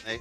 Hey.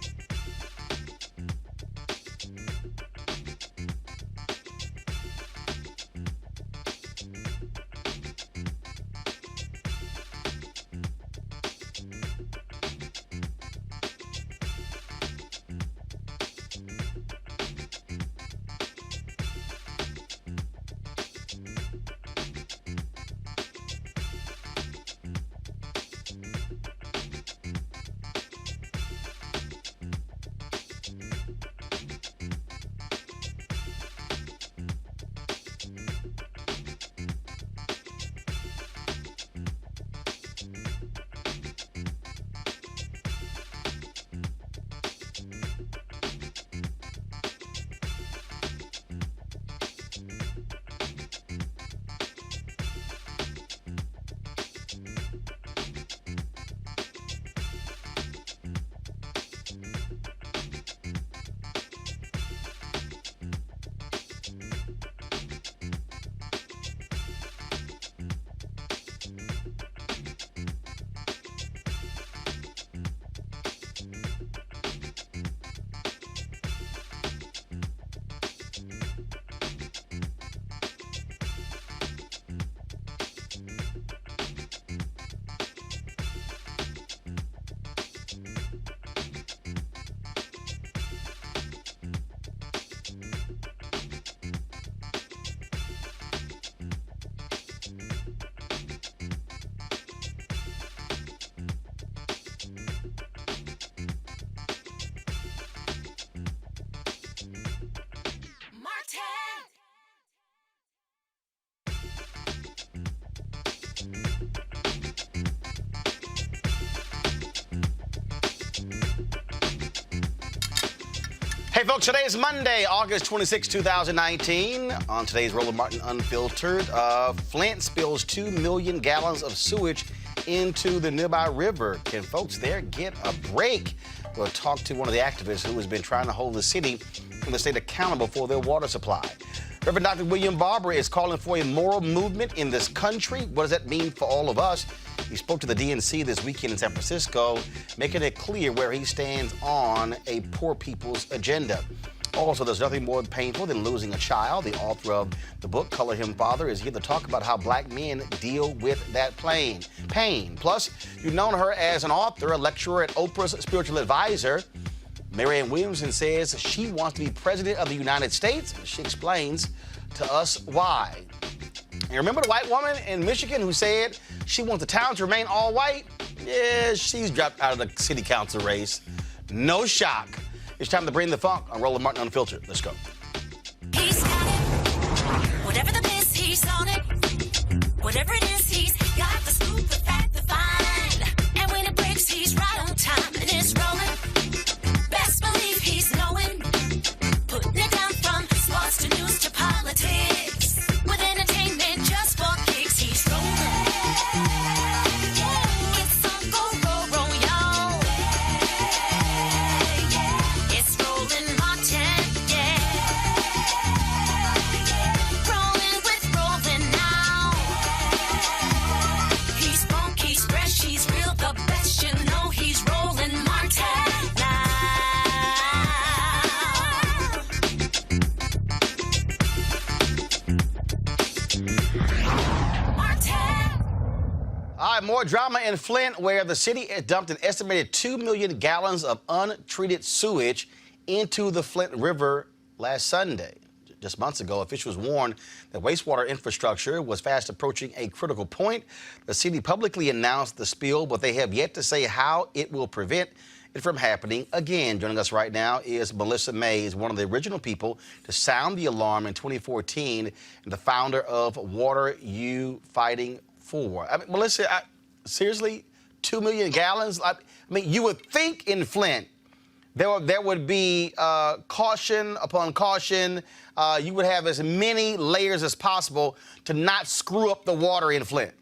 Hey, folks, today is Monday, August 26, 2019. On today's Roland Martin Unfiltered, Flint spills 2 million gallons of sewage into the nearby river. Can folks there get a break? We'll talk to one of the activists who has been trying to hold the city and the state accountable for their water supply. Reverend Dr. William Barber is calling for a moral movement in this country. What does that mean for all of us? He spoke to the DNC this weekend in San Francisco, making it clear where he stands on a poor people's agenda. Also, there's nothing more painful than losing a child. The author of the book, Color Him Father, is here to talk about how black men deal with that pain. Plus, you've known her as an author, a lecturer at Oprah's spiritual advisor. Marianne Willilamson says she wants to be president of the United States. She explains to us why. And remember the white woman in Michigan who said she wants the town to remain all white? Yeah, she's dropped out of the city council race. No shock. It's time to bring the funk on Roland Martin Unfiltered. Let's go. He's got it. Whatever the piss, he's on it. Whatever it is, he's got the scoop, the fact, the find. And when it breaks, he's right on time and it's rolling. Best believe he's knowing. Putting it down from sports to news to politics. With entertainment just for kicks, he's rolling. It's on go, y'all. It's Roland Martin, yeah. Rolling with Roland now. He's funk, he's fresh, he's real, the best, you know he's Roland Martin now. All right, more drama in Flint, where the city dumped an estimated 2 million gallons of untreated sewage into the Flint River last Sunday. Just months ago, officials warned that wastewater infrastructure was fast approaching a critical point. The city publicly announced the spill, but they have yet to say how it will prevent it from happening again. Joining us right now is Melissa Mays, one of the original people to sound the alarm in 2014 and the founder of Water U Fighting For. I mean, Melissa, seriously, 2 million gallons? I mean, you would think in Flint there would be caution upon caution. You would have as many layers as possible to not screw up the water in Flint.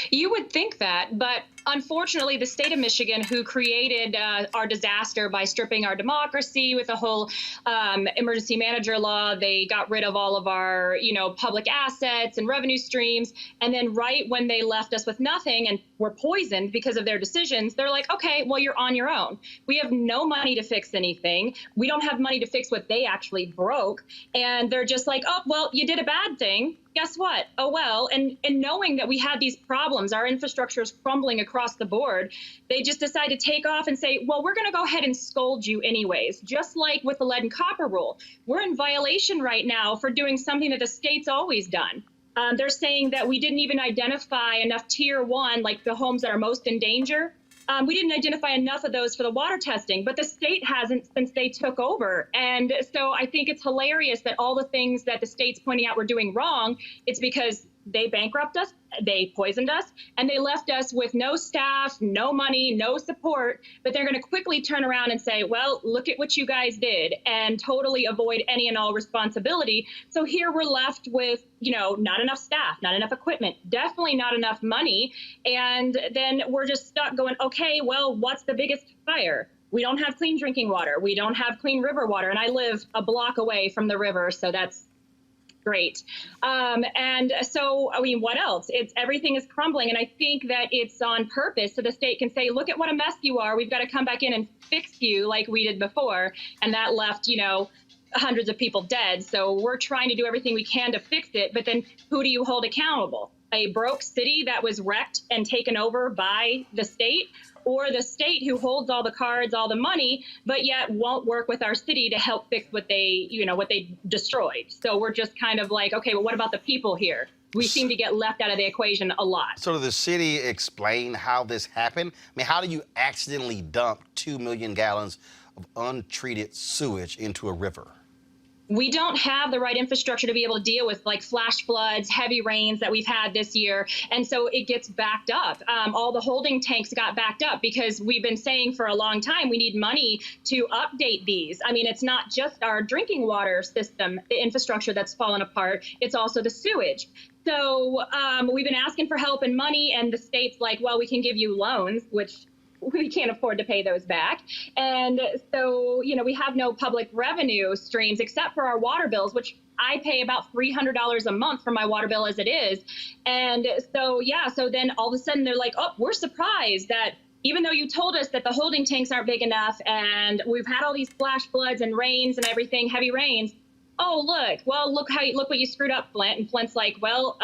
You would think that, but unfortunately, the state of Michigan, who created our disaster by stripping our democracy with the whole emergency manager law, they got rid of all of our, public assets and revenue streams. And then right when they left us with nothing and were poisoned because of their decisions, they're like, okay, well, you're on your own. We have no money to fix anything. We don't have money to fix what they actually broke. And they're just like, oh, well, you did a bad thing. Guess what? Oh, well, and knowing that we had these problems, our infrastructure is crumbling across the board, they just decided to take off and say, well, we're going to go ahead and scold you anyways, just like with the lead and copper rule. We're in violation right now for doing something that the state's always done. They're saying that we didn't even identify enough tier 1, like the homes that are most in danger. We didn't identify enough of those for the water testing, but the state hasn't since they took over. And so I think it's hilarious that all the things that the state's pointing out we're doing wrong, it's because they bankrupted us, they poisoned us, and they left us with no staff, no money, no support. But they're going to quickly turn around and say, well, look at what you guys did, and totally avoid any and all responsibility. So here we're left with, not enough staff, not enough equipment, definitely not enough money. And then we're just stuck going, okay, well, what's the biggest fire? We don't have clean drinking water. We don't have clean river water. And I live a block away from the river, so that's great. And so, what else? Everything is crumbling. And I think that it's on purpose so the state can say, look at what a mess you are. We've got to come back in and fix you like we did before. And that left, hundreds of people dead. So we're trying to do everything we can to fix it. But then who do you hold accountable? A broke city that was wrecked and taken over by the state, or the state who holds all the cards, all the money, but yet won't work with our city to help fix what they destroyed. So we're just kind of like, okay, well, what about the people here? We seem to get left out of the equation a lot. So did the city explain how this happened? I mean, how do you accidentally dump 2 million gallons of untreated sewage into a river? We don't have the right infrastructure to be able to deal with like flash floods, heavy rains that we've had this year. And so it gets backed up. All the holding tanks got backed up because we've been saying for a long time we need money to update these. I mean, it's not just our drinking water system, the infrastructure that's fallen apart. It's also the sewage. So we've been asking for help and money, and the state's like, well, we can give you loans, which we can't afford to pay those back. And so, we have no public revenue streams except for our water bills, which I pay about $300 a month for my water bill as it is. And so, so then all of a sudden they're like, oh, we're surprised that even though you told us that the holding tanks aren't big enough and we've had all these flash floods and rains and everything, heavy rains. Oh, look what you screwed up, Flint. And Flint's like, well,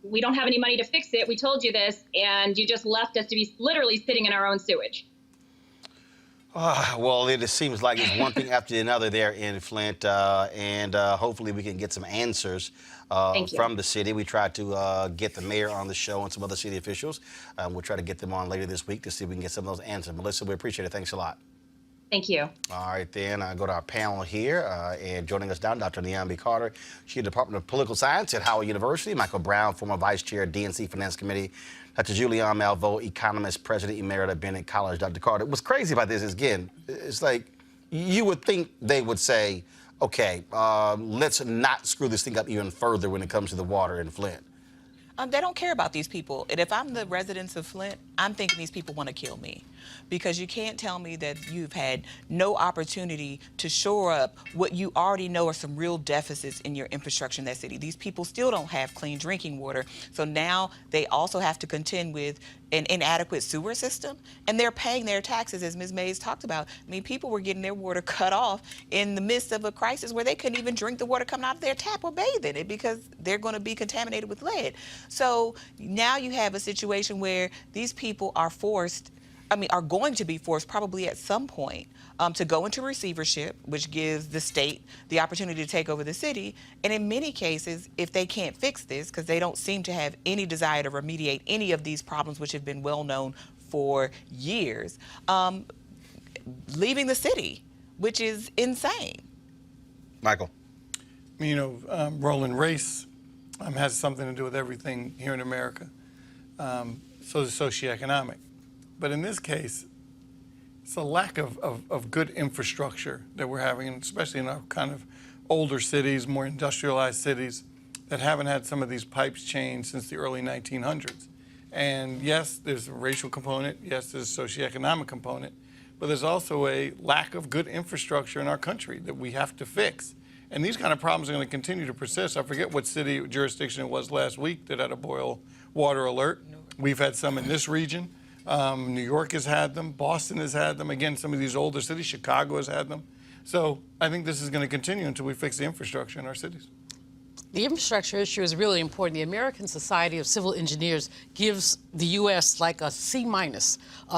we don't have any money to fix it. We told you this, and you just left us to be literally sitting in our own sewage. Well, it just seems like it's one thing after another there in Flint, and hopefully we can get some answers from the city. We tried to get the mayor on the show and some other city officials. We'll try to get them on later this week to see if we can get some of those answers. Melissa, we appreciate it. Thanks a lot. Thank you. All right, then I go to our panel here, and joining us now, Dr. Leon Carter. She's in the Department of Political Science at Howard University. Michael Brown, former Vice Chair, DNC Finance Committee. Dr. Julianne Malveaux, economist, President Emerita, Bennett College. Dr. Carter, what's crazy about this is, again, it's like you would think they would say, okay, let's not screw this thing up even further when it comes to the water in Flint. They don't care about these people. And if I'm the residents of Flint, I'm thinking these people want to kill me. Because you can't tell me that you've had no opportunity to shore up what you already know are some real deficits in your infrastructure in that city. These people still don't have clean drinking water. So now they also have to contend with an inadequate sewer system. And they're paying their taxes, as Ms. Mays talked about. I mean, people were getting their water cut off in the midst of a crisis where they couldn't even drink the water coming out of their tap or bathe in it because they're going to be contaminated with lead. So now you have a situation where these people are are going to be forced probably at some point to go into receivership, which gives the state the opportunity to take over the city. And in many cases, if they can't fix this, because they don't seem to have any desire to remediate any of these problems, which have been well known for years, leaving the city, which is insane. Michael. Roland, race has something to do with everything here in America. So is socioeconomic. But in this case, it's a lack of good infrastructure that we're having, and especially in our kind of older cities, more industrialized cities that haven't had some of these pipes changed since the early 1900s. And yes, there's a racial component. Yes, there's a socioeconomic component. But there's also a lack of good infrastructure in our country that we have to fix. And these kind of problems are going to continue to persist. I forget what city jurisdiction it was last week that had a boil water alert. We've had some in this region. New York has had them. Boston has had them. Again, some of these older cities, Chicago has had them. So I think this is going to continue until we fix the infrastructure in our cities. The infrastructure issue is really important. The American Society of Civil Engineers gives the U.S. like a C-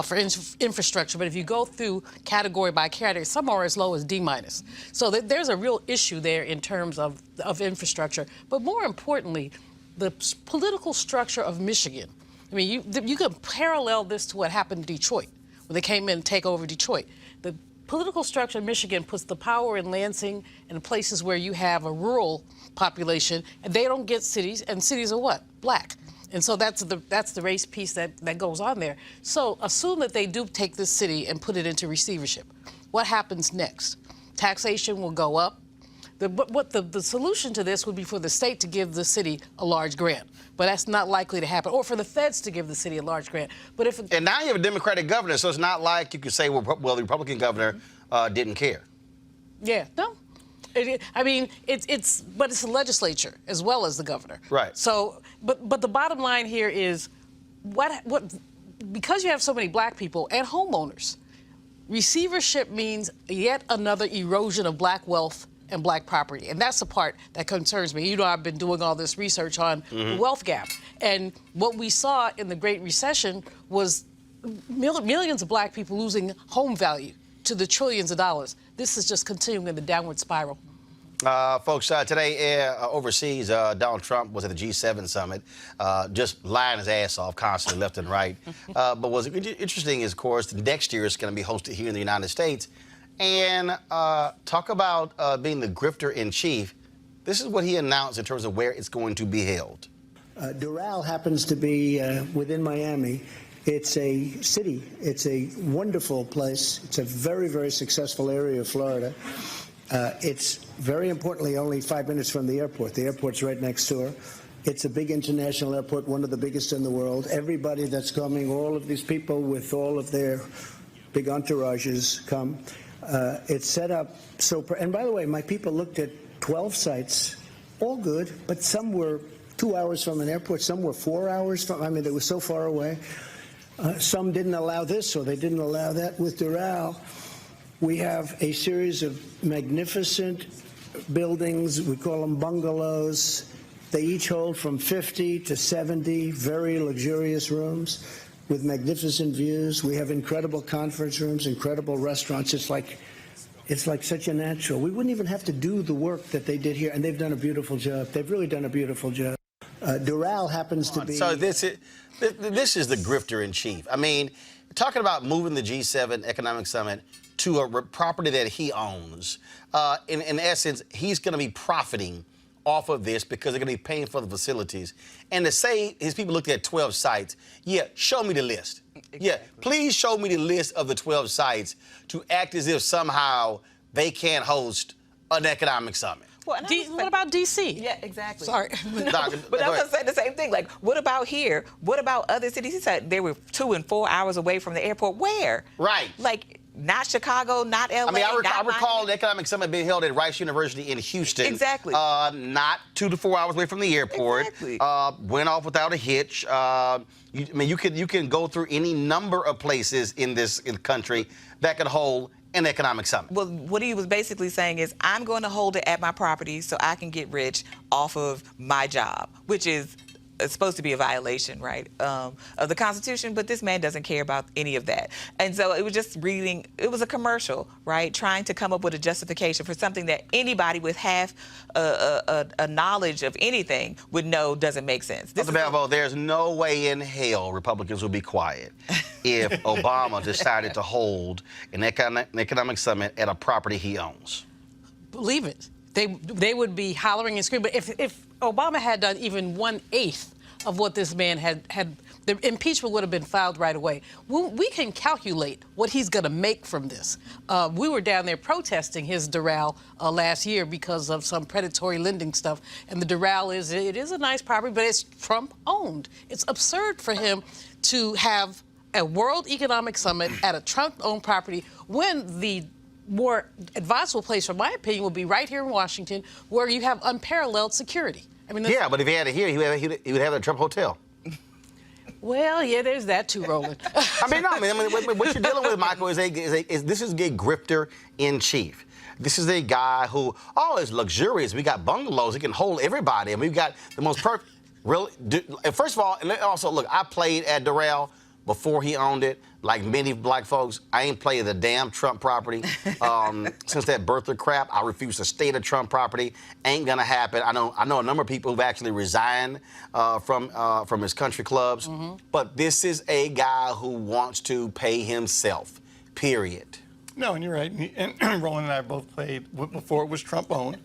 for infrastructure, but if you go through category by category, some are as low as D-. So there's a real issue there in terms of infrastructure. But more importantly, the political structure of Michigan. I mean, you can parallel this to what happened in Detroit, when they came in and take over Detroit. The political structure in Michigan puts the power in Lansing and places where you have a rural population, and they don't get cities, and cities are what? Black. And so that's the race piece that goes on there. So assume that they do take this city and put it into receivership. What happens next? Taxation will go up. The solution to this would be for the state to give the city a large grant, but that's not likely to happen, or for the feds to give the city a large grant. But and now you have a Democratic governor, so it's not like you could say, well, the Republican governor didn't care. Yeah, no. But it's the legislature as well as the governor. Right. So, but the bottom line here is, because you have so many black people and homeowners, receivership means yet another erosion of black wealth and black property. And that's the part that concerns me. You know, I've been doing all this research on the wealth gap. And what we saw in the Great Recession was millions of black people losing home value to the trillions of dollars. This is just continuing in the downward spiral. Folks, today overseas, Donald Trump was at the G7 summit, just lying his ass off constantly left and right. But what's interesting is, of course, next year it's going to be hosted here in the United States. And talk about being the grifter in chief. This is what he announced in terms of where it's going to be held. Doral happens to be within Miami. It's a city. It's a wonderful place. It's a very, very successful area of Florida. It's very importantly only 5 minutes from the airport. The airport's right next door. It's a big international airport, one of the biggest in the world. Everybody that's coming, all of these people with all of their big entourages come. It's set up so, and by the way, my people looked at 12 sites, all good, but some were 2 hours from an airport, some were 4 hours from, I mean, they were so far away. Some didn't allow this or they didn't allow that. With Doral, we have a series of magnificent buildings. We call them bungalows. They each hold from 50 to 70 very luxurious rooms with magnificent views. We have incredible conference rooms, incredible restaurants. It's like such a natural. We wouldn't even have to do the work that they did here, and they've done a beautiful job. They've really done a beautiful job. Doral happens to be... So this is the grifter in chief. I mean, talking about moving the G7 Economic Summit to a property that he owns. In essence, he's going to be profiting off of this because they're going to be paying for the facilities. And to say his people looked at 12 sites, yeah, show me the list. Exactly. Yeah, please show me the list of the 12 sites to act as if somehow they can't host an economic summit. Well, what about D.C.? Yeah, exactly. Sorry. No, but I was going to say the same thing. Like, what about here? What about other cities? He said they were 2 and 4 hours away from the airport. Where? Right. Like, not Chicago, not L.A., I mean, I recall Miami. the Economic Summit being held at Rice University in Houston. Exactly. Not 2 to 4 hours away from the airport. Exactly. Went off without a hitch. You can go through any number of places in the country that could hold an economic summit. Well, what he was basically saying is, I'm going to hold it at my property so I can get rich off of my job, which is supposed to be a violation, right, of the Constitution, but this man doesn't care about any of that. And so it was just reading, it was a commercial, right, trying to come up with a justification for something that anybody with half a knowledge of anything would know doesn't make sense. Mr. Balvo, there's no way in hell Republicans will be quiet if Obama decided to hold an economic summit at a property he owns. Believe it. They would be hollering and screaming. But if Obama had done even 1/8 of what this man had the impeachment would have been filed right away. We can calculate what he's going to make from this. We were down there protesting his Doral last year because of some predatory lending stuff. And the Doral it is a nice property, but it's Trump-owned. It's absurd for him to have a World Economic Summit at a Trump-owned property when the more advisable place, from my opinion, would be right here in Washington, where you have unparalleled security. I mean, Yeah, but if he had it here, he would have a Trump hotel. well, yeah, there's that too, Roland. I mean, what you're dealing with, Michael, is this is a grifter in chief. This is a guy who, is luxurious. We got bungalows. He can hold everybody. And we've got the most perfect. Really, first of all, and also, look, I played at Doral before he owned it. Like many black folks, I ain't played the damn Trump property. Since that birther crap, I refuse to stay the Trump property. Ain't gonna happen. I know a number of people who've actually resigned from his country clubs. But this is a guy who wants to pay himself, period. No, and you're right. And Roland and I both played before it was Trump-owned.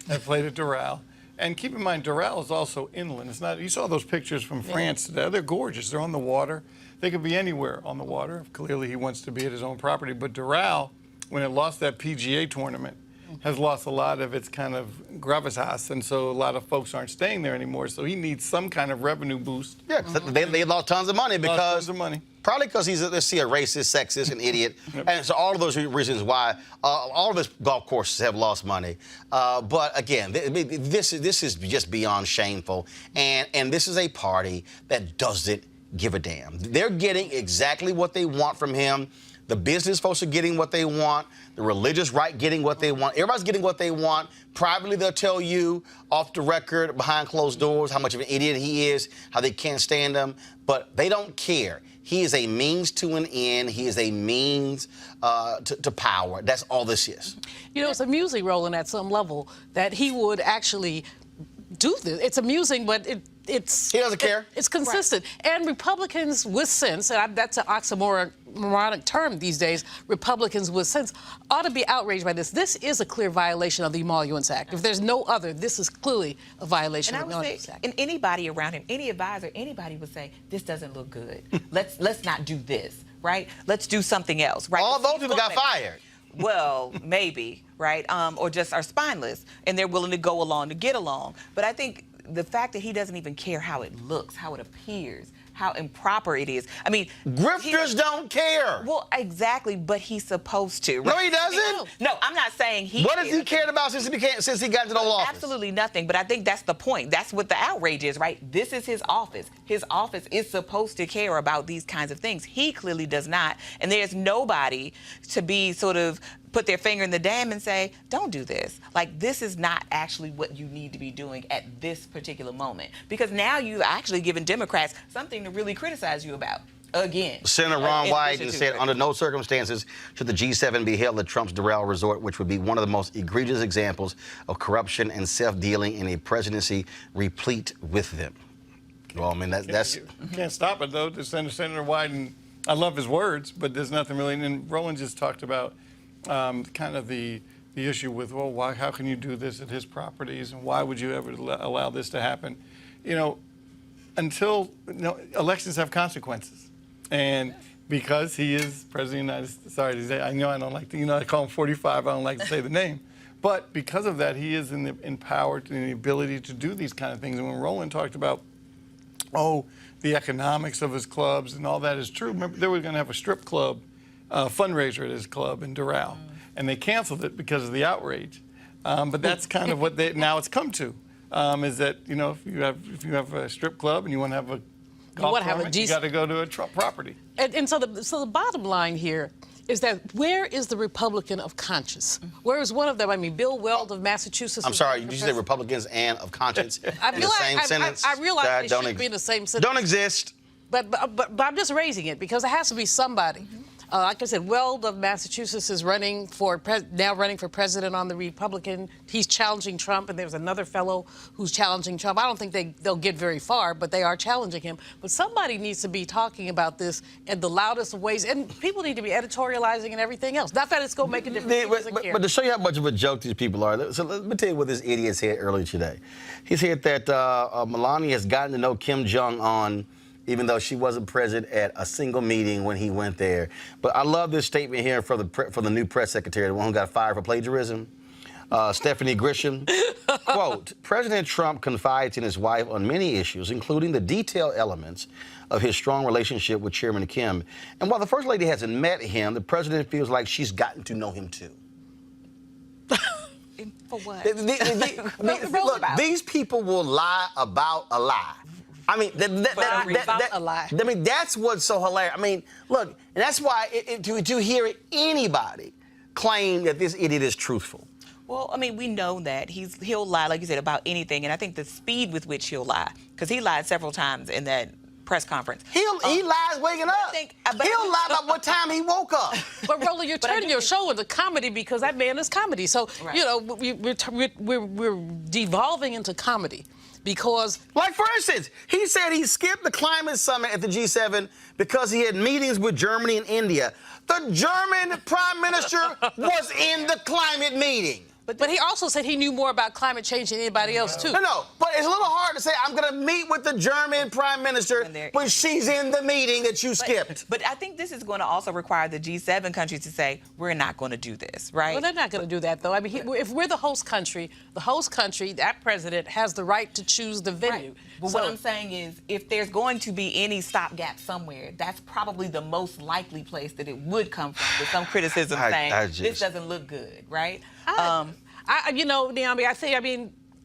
I played at Doral. And keep in mind, Doral is also inland. It's not. You saw those pictures from France today. They're gorgeous. They're on the water. They could be anywhere on the water. Clearly, he wants to be at his own property. But Doral, when it lost that PGA tournament, has lost a lot of its kind of gravitas, and so a lot of folks aren't staying there anymore. So he needs some kind of revenue boost. Yeah, they lost tons of money because probably because he's a racist, sexist, an idiot, and so all of those reasons why all of his golf courses have lost money. But again, this is just beyond shameful, and this is a party that doesn't give a damn. They're getting exactly what they want from him. The business folks are getting what they want. The religious right getting what they want. Everybody's getting what they want. Privately, they'll tell you off the record, behind closed doors, how much of an idiot he is, how they can't stand him. But they don't care. He is a means to an end. He is a means to power. That's all this is. You know, it's amusing, Roland, at some level, that he would actually do this. It's amusing, but he doesn't care. It's consistent. Right. And Republicans with sense, and that's an oxymoronic term these days, Republicans with sense, ought to be outraged by this. This is a clear violation of the Emoluments Act. If there's no other, this is clearly a violation of the Emoluments Act. And anybody around him, any advisor, anybody would say, this doesn't look good. Let's not do this, right? Let's do something else, right? All those people got fired. Well, maybe, right? Or just are spineless, and they're willing to go along to get along. But I think the fact that he doesn't even care how it looks, how it appears, how improper it is. I mean, grifters don't care. Well, exactly, but he's supposed to. Right? No, he doesn't. No, I'm not saying he. What has he cared about since he got into the office? Absolutely nothing. But I think that's the point. That's what the outrage is, right? This is his office. His office is supposed to care about these kinds of things. He clearly does not. And there's nobody to be sort of put their finger in the dam and say, don't do this. Like, this is not actually what you need to be doing at this particular moment. Because now you've actually given Democrats something to really criticize you about. Again. Senator Ron Wyden said, under no circumstances should the G7 be held at Trump's Doral Resort, which would be one of the most egregious examples of corruption and self-dealing in a presidency replete with them. Well, I mean, that's... You can't stop it, though. Senator Wyden, I love his words, but there's nothing really... And Roland just talked about kind of the issue with, well, how can you do this at his properties, and why would you ever allow this to happen? You know, elections have consequences. And because he is President of the United States, sorry to say, I know I don't like to, I call him 45, I don't like to say the name. But because of that, he is empowered in the ability to do these kind of things. And when Roland talked about, the economics of his clubs and all that is true, remember, they were going to have a strip club fundraiser at his club in Doral, and they canceled it because of the outrage. But that's kind of what now it's come to, is that if you have a strip club and you want to have a golf tournament, you got to go to a Trump property. And so the bottom line here is that where is the Republican of conscience? Where is one of them? I mean, Bill Weld of Massachusetts. I'm sorry, did you say Republicans and of conscience in the same sentence? I realize they should be in the same sentence. Don't exist. But I'm just raising it because it has to be somebody. Like I said, Weld of Massachusetts is now running for president on the Republican. He's challenging Trump, and there's another fellow who's challenging Trump. I don't think they'll get very far, but they are challenging him. But somebody needs to be talking about this in the loudest of ways, and people need to be editorializing and everything else. Not that it's going to make a difference. But to show you how much of a joke these people are, so let me tell you what this idiot said earlier today. He said that Melania has gotten to know Kim Jong-un even though she wasn't present at a single meeting when he went there. But I love this statement here for the new press secretary, the one who got fired for plagiarism. Stephanie Grisham, quote, President Trump confides in his wife on many issues, including the detailed elements of his strong relationship with Chairman Kim. And while the First Lady hasn't met him, the president feels like she's gotten to know him too. For what? Look, these people will lie about a lie. I mean, a lie. I mean, that's what's so hilarious. I mean, look, and that's why to hear anybody claim that this idiot is truthful. Well, I mean, we know that he'll lie, like you said, about anything, and I think the speed with which he'll lie, because he lied several times in that press conference. He lies waking up. He'll lie about what time he woke up. But Roland, you're turning your show into comedy because that man is comedy. So you know we're devolving into comedy because, like for instance, he said he skipped the climate summit at the G7 because he had meetings with Germany and India. The German prime minister was in the climate meeting. But he also said he knew more about climate change than anybody else, too. No, but it's a little hard to say I'm going to meet with the German prime minister when she's in the meeting that you skipped. But I think this is going to also require the G7 countries to say, we're not going to do this, right? Well, they're not going to do that, though. I mean, if we're the host country, that president has the right to choose the venue. Right. But what I'm saying is, if there's going to be any stopgap somewhere, that's probably the most likely place that it would come from, with some criticism saying, this doesn't look good, right? Naomi,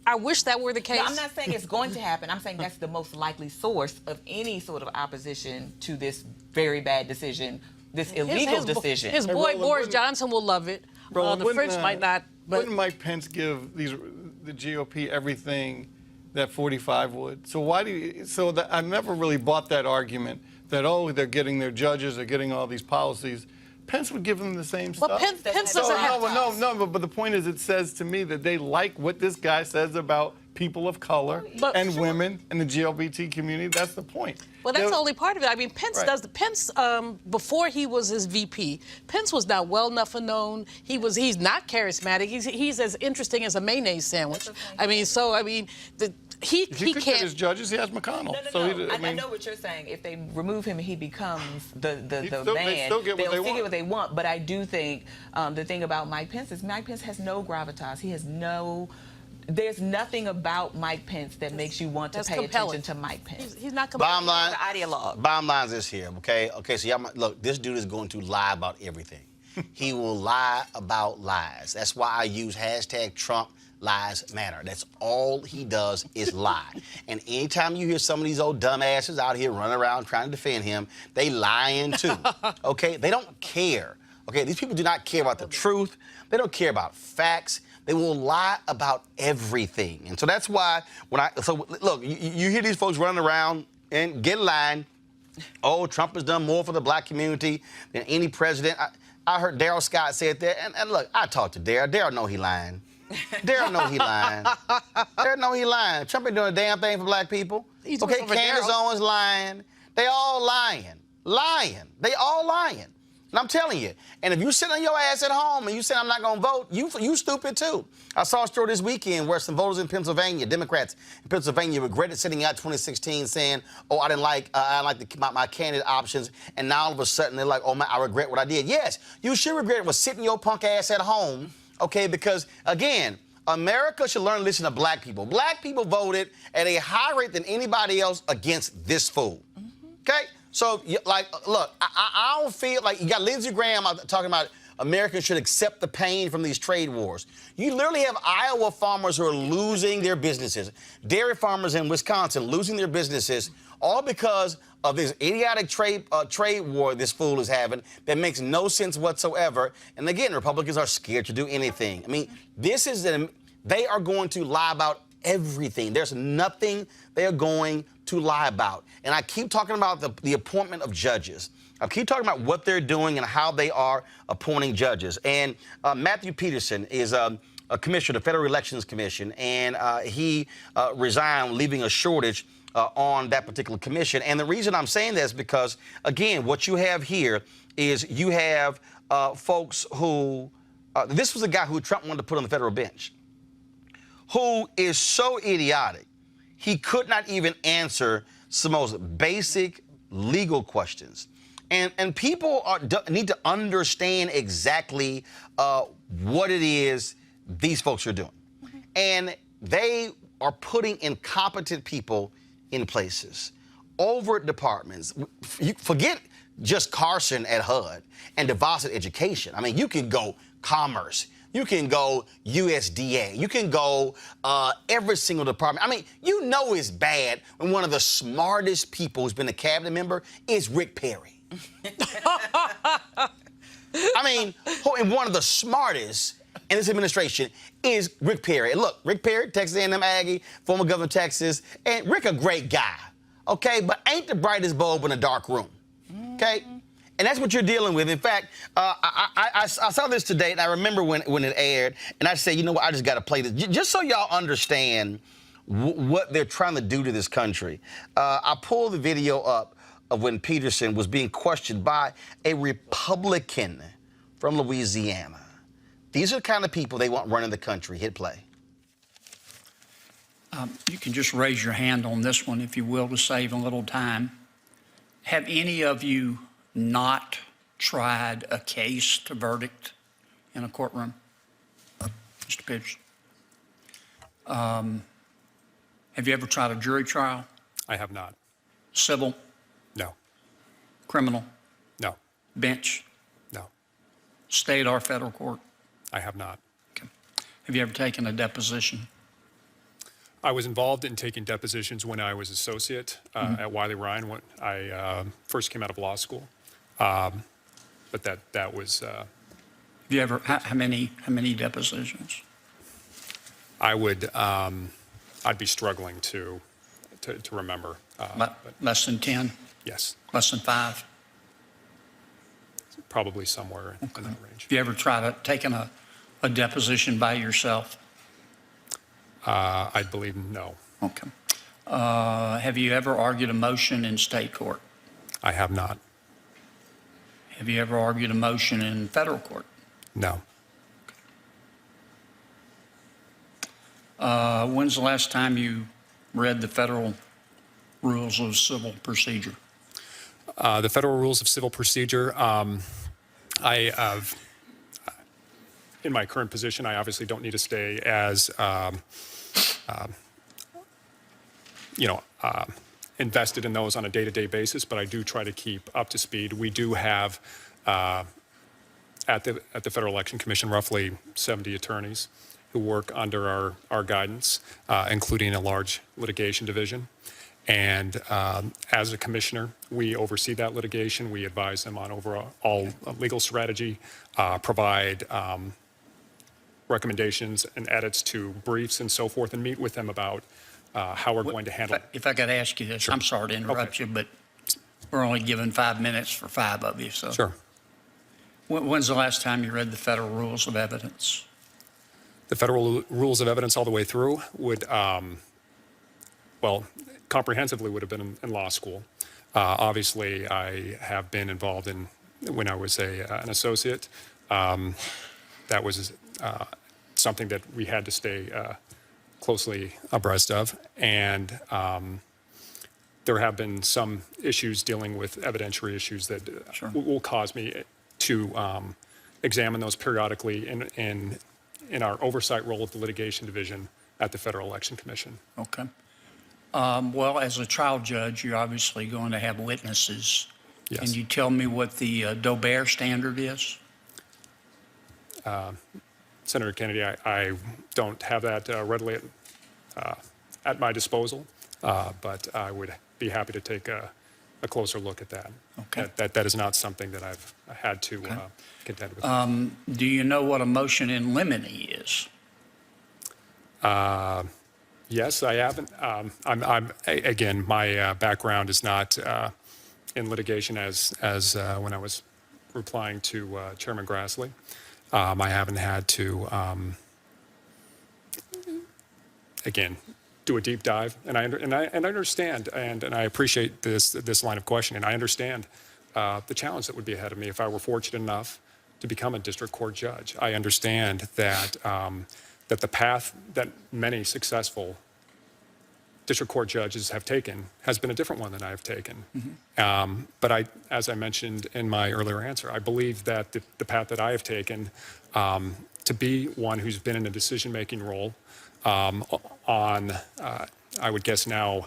I wish that were the case. No, I'm not saying it's going to happen. I'm saying that's the most likely source of any sort of opposition to this very bad decision, this illegal decision. His boy Boris Johnson will love it. Roland, the French might not. But wouldn't Mike Pence give the GOP everything that 45 would? So why do you? So I never really bought that argument that they're getting their judges, they're getting all these policies. Pence would give them the same stuff. Well, Pence doesn't have No, but the point is, it says to me that they like what this guy says about people of color and women and the LGBT community. That's the point. Well, that's the only part of it. I mean, Pence does. Pence, before he was his VP, Pence was not well enough known. He's not charismatic. He's as interesting as a mayonnaise sandwich. He can't get his judges. He has McConnell. No. I know what you're saying. If they remove him, he becomes the man. They still get what they want. Get what they want. But I do think the thing about Mike Pence is Mike Pence has no gravitas. He has no. There's nothing about Mike Pence that makes you want to pay attention to Mike Pence. He's not compelling. Bottom line is this here, okay? Okay, so look, this dude is going to lie about everything. He will lie about lies. That's why I use hashtag Trump Lies Matter. That's all he does is lie. And anytime you hear some of these old dumbasses out here running around trying to defend him, they lying too, okay? They don't care, okay? These people do not care about the truth. They don't care about facts. They will lie about everything. And so that's why look, you hear these folks running around and get in line. Oh, Trump has done more for the black community than any president. I heard Darrell Scott say it there. And look, I talked to Darrell. Darrell know he lying. Darrell know he lying. Darrell know he lying. Trump ain't doing a damn thing for black people. Okay, Candace Owens lying. They all lying. They all lying. And I'm telling you, and if you sit on your ass at home and you say I'm not going to vote, you stupid too. I saw a story this weekend where some voters in Pennsylvania, Democrats in Pennsylvania, regretted sitting out 2016 saying, oh, I didn't like my candidate options, and now all of a sudden they're like, oh, I regret what I did. Yes, you should regret it was sitting your punk ass at home, okay, because, again, America should learn to listen to black people. Black people voted at a higher rate than anybody else against this fool, okay? So, look, I don't feel like you got Lindsey Graham talking about Americans should accept the pain from these trade wars. You literally have Iowa farmers who are losing their businesses, dairy farmers in Wisconsin losing their businesses, all because of this idiotic trade war this fool is having that makes no sense whatsoever. And again, Republicans are scared to do anything. I mean, they are going to lie about everything. There's nothing they are going to lie about. And I keep talking about the appointment of judges. I keep talking about what they're doing and how they are appointing judges. And Matthew Peterson is a commissioner of the Federal Elections Commission, and he resigned, leaving a shortage on that particular commission. And the reason I'm saying that is because, again, what you have here is you have folks who, this was a guy who Trump wanted to put on the federal bench, who is so idiotic, he could not even answer some most basic legal questions. And people need to understand exactly what it is these folks are doing. And they are putting incompetent people in places, over departments. You forget just Carson at HUD and DeVos at Education. I mean, you can go Commerce. You can go USDA. You can go every single department. I mean, you know it's bad when one of the smartest people who's been a cabinet member is Rick Perry. I mean, and one of the smartest in this administration is Rick Perry. And look, Rick Perry, Texas A&M Aggie, former governor of Texas, and Rick a great guy, okay? But ain't the brightest bulb in a dark room, okay? And that's what you're dealing with. In fact, I saw this today, and I remember when it aired, and I said, you know what, I just got to play this. Just so y'all understand what they're trying to do to this country. I pulled the video up of when Peterson was being questioned by a Republican from Louisiana. These are the kind of people they want running the country. Hit play. You can just raise your hand on this one, if you will, to save a little time. Have any of you not tried a case to verdict in a courtroom? Mr. Peterson. Have you ever tried a jury trial? I have not. Civil? No. Criminal? No. Bench? No. State or federal court? I have not. Okay. Have you ever taken a deposition? I was involved in taking depositions when I was associate at Wiley Ryan when I first came out of law school. But that was. Have you ever? How many depositions? I would. I'd be struggling to remember. Less than 10? Yes. Less than 5? Probably somewhere in that range. Have you ever tried taking a deposition by yourself? I believe no. Okay. Have you ever argued a motion in state court? I have not. Have you ever argued a motion in federal court? No. When's the last time you read the federal rules of civil procedure? The federal rules of civil procedure. I have, in my current position, I obviously don't need to stay as, invested in those on a day-to-day basis, but I do try to keep up to speed. We do have, at the Federal Election Commission, roughly 70 attorneys who work under our guidance, including a large litigation division. And as a commissioner, we oversee that litigation. We advise them on overall legal strategy, provide recommendations and edits to briefs and so forth, and meet with them about how we're going to handle. If I could ask you this, sure. I'm sorry to interrupt you, but we're only given 5 minutes for 5 of you. So sure. When's the last time you read the federal rules of evidence? The federal rules of evidence all the way through would, comprehensively would have been in law school. Obviously, I have been involved in, when I was an associate, that was something that we had to stay closely abreast of. And there have been some issues dealing with evidentiary issues that Sure. will cause me to examine those periodically in our oversight role of the litigation division at the Federal Election Commission. Okay. Well, as a trial judge, you're obviously going to have witnesses. Yes. Can you tell me what the Doe-Bear standard is? Senator Kennedy, I don't have that readily at my disposal, but I would be happy to take a closer look at that. Okay. That is not something that I've had to contend with. Do you know what a motion in limine is? Yes, I haven't. Again, my background is not in litigation as when I was replying to Chairman Grassley. I haven't had to, again, do a deep dive, and I understand, and I appreciate this line of questioning. I understand the challenge that would be ahead of me if I were fortunate enough to become a district court judge. I understand that that the path that many successful district court judges have taken has been a different one than I have taken. But as I mentioned in my earlier answer, I believe that the path that I have taken to be one who's been in a decision-making role on, I would guess now,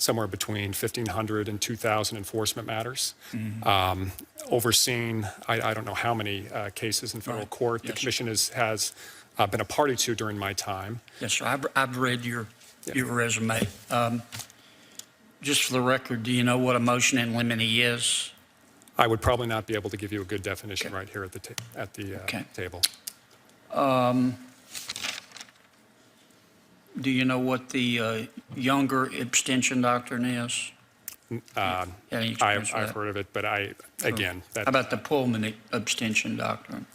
somewhere between 1,500 and 2,000 enforcement matters, overseeing I don't know how many cases in federal court the commission has been a party to during my time. Yes, sir. I've read your resume. Just for the record, do you know what a motion in limine is? I would probably not be able to give you a good definition right here at the table. Do you know what the younger abstention doctrine is? I've heard of it, but again, how about the Pullman abstention doctrine?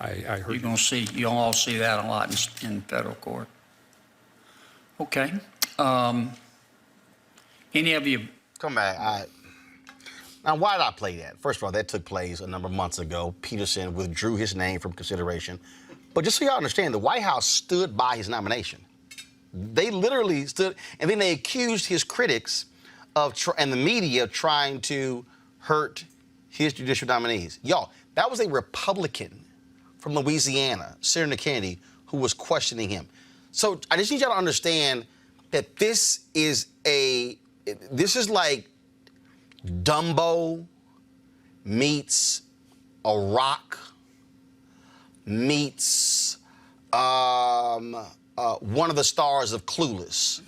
I heard. You'll all see that a lot in federal court. Okay. Any of you? Come back. Now, why did I play that? First of all, that took place a number of months ago. Peterson withdrew his name from consideration. But just so y'all understand, the White House stood by his nomination. They literally stood, and then they accused his critics and the media trying to hurt his judicial nominees. Y'all, that was a Republican from Louisiana, Senator Kennedy, who was questioning him. So I just need y'all to understand that this is like Dumbo meets a rock meets one of the stars of Clueless,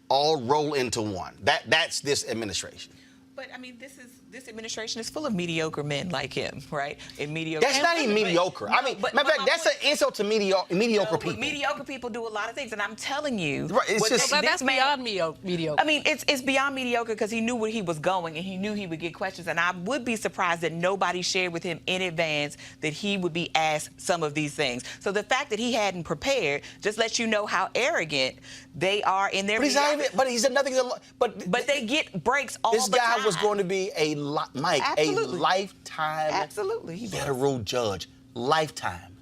all roll into one. That's this administration. But I mean, this administration is full of mediocre men like him, right? And mediocre. That's not even mediocre. No, I mean, matter of fact, that's an insult to mediocre people. Mediocre people do a lot of things, and I'm telling you, right, it's just, that's beyond mediocre. I mean, it's beyond mediocre because he knew where he was going, and he knew he would get questions. And I would be surprised that nobody shared with him in advance that he would be asked some of these things. So the fact that he hadn't prepared just lets you know how arrogant they are in their. But he's nothing. But they get breaks all the time. This guy was going to be a lifetime federal judge. Lifetime.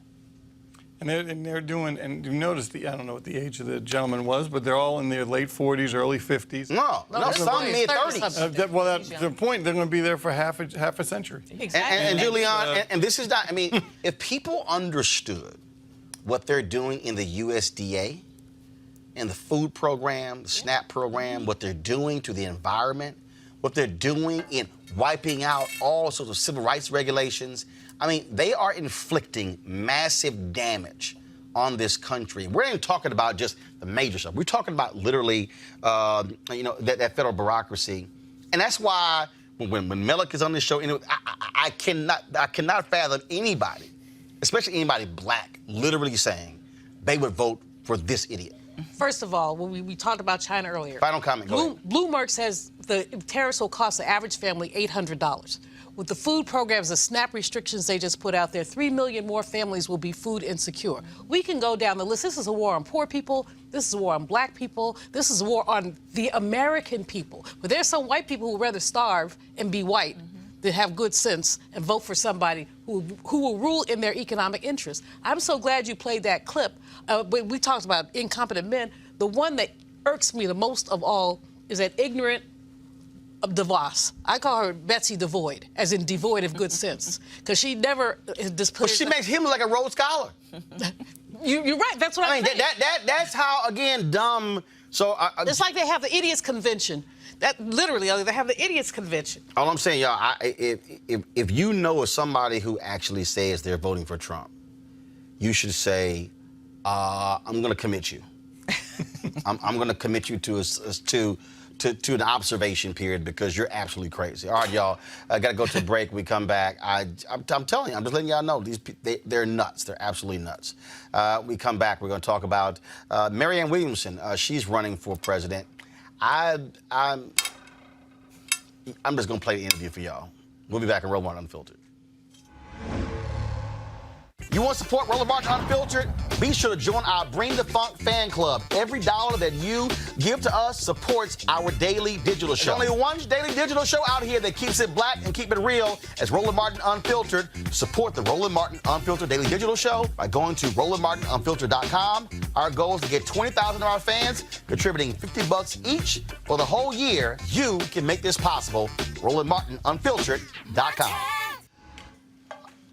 And they're doing, and you notice I don't know what the age of the gentleman was, but they're all in their late 40s, early 50s. No, some mid-30s. Well, that's the point. They're going to be there for half a century. Exactly. And Julian, and this is not, I mean, if people understood what they're doing in the USDA, in the food program, the SNAP program, what they're doing to the environment, what they're doing in wiping out all sorts of civil rights regulations. I mean, they are inflicting massive damage on this country. We're not even talking about just the major stuff. We're talking about literally, that federal bureaucracy. And that's why when Mellick is on this show, I cannot fathom anybody, especially anybody black, literally saying they would vote for this idiot. First of all, when we talked about China earlier. Final comment, go ahead. Bloomberg says the tariffs will cost the average family $800. With the food programs, the SNAP restrictions they just put out there, 3 million more families will be food insecure. We can go down the list. This is a war on poor people. This is a war on black people. This is a war on the American people. But there's some white people who would rather starve and be white than have good sense and vote for somebody who will rule in their economic interest. I'm so glad you played that clip. We talked about incompetent men. The one that irks me the most of all is that ignorant DeVos. I call her Betsy Devoid, as in devoid of good sense, because she never But she makes him look like a Rhodes Scholar. You're right. That's what I'm saying. That's how, again, dumb. So it's like they have the idiots convention. That literally, they have the idiots convention. All I'm saying, y'all, if you know of somebody who actually says they're voting for Trump, you should say, I'm going to commit you. I'm going to commit you to an observation period because you're absolutely crazy. All right, y'all, I got to go to a break. We come back. I'm telling you, I'm just letting y'all know, they're nuts. They're absolutely nuts. We come back. We're going to talk about Marianne Williamson. She's running for president. I'm just going to play the interview for y'all. We'll be back in Roland Unfiltered. You want to support Roland Martin Unfiltered? Be sure to join our Bring the Funk fan club. Every dollar that you give to us supports our daily digital show. There's only one daily digital show out here that keeps it black and keep it real as Roland Martin Unfiltered. Support the Roland Martin Unfiltered daily digital show by going to RolandMartinUnfiltered.com. Our goal is to get 20,000 of our fans contributing $50 each for the whole year. You can make this possible. RolandMartinUnfiltered.com.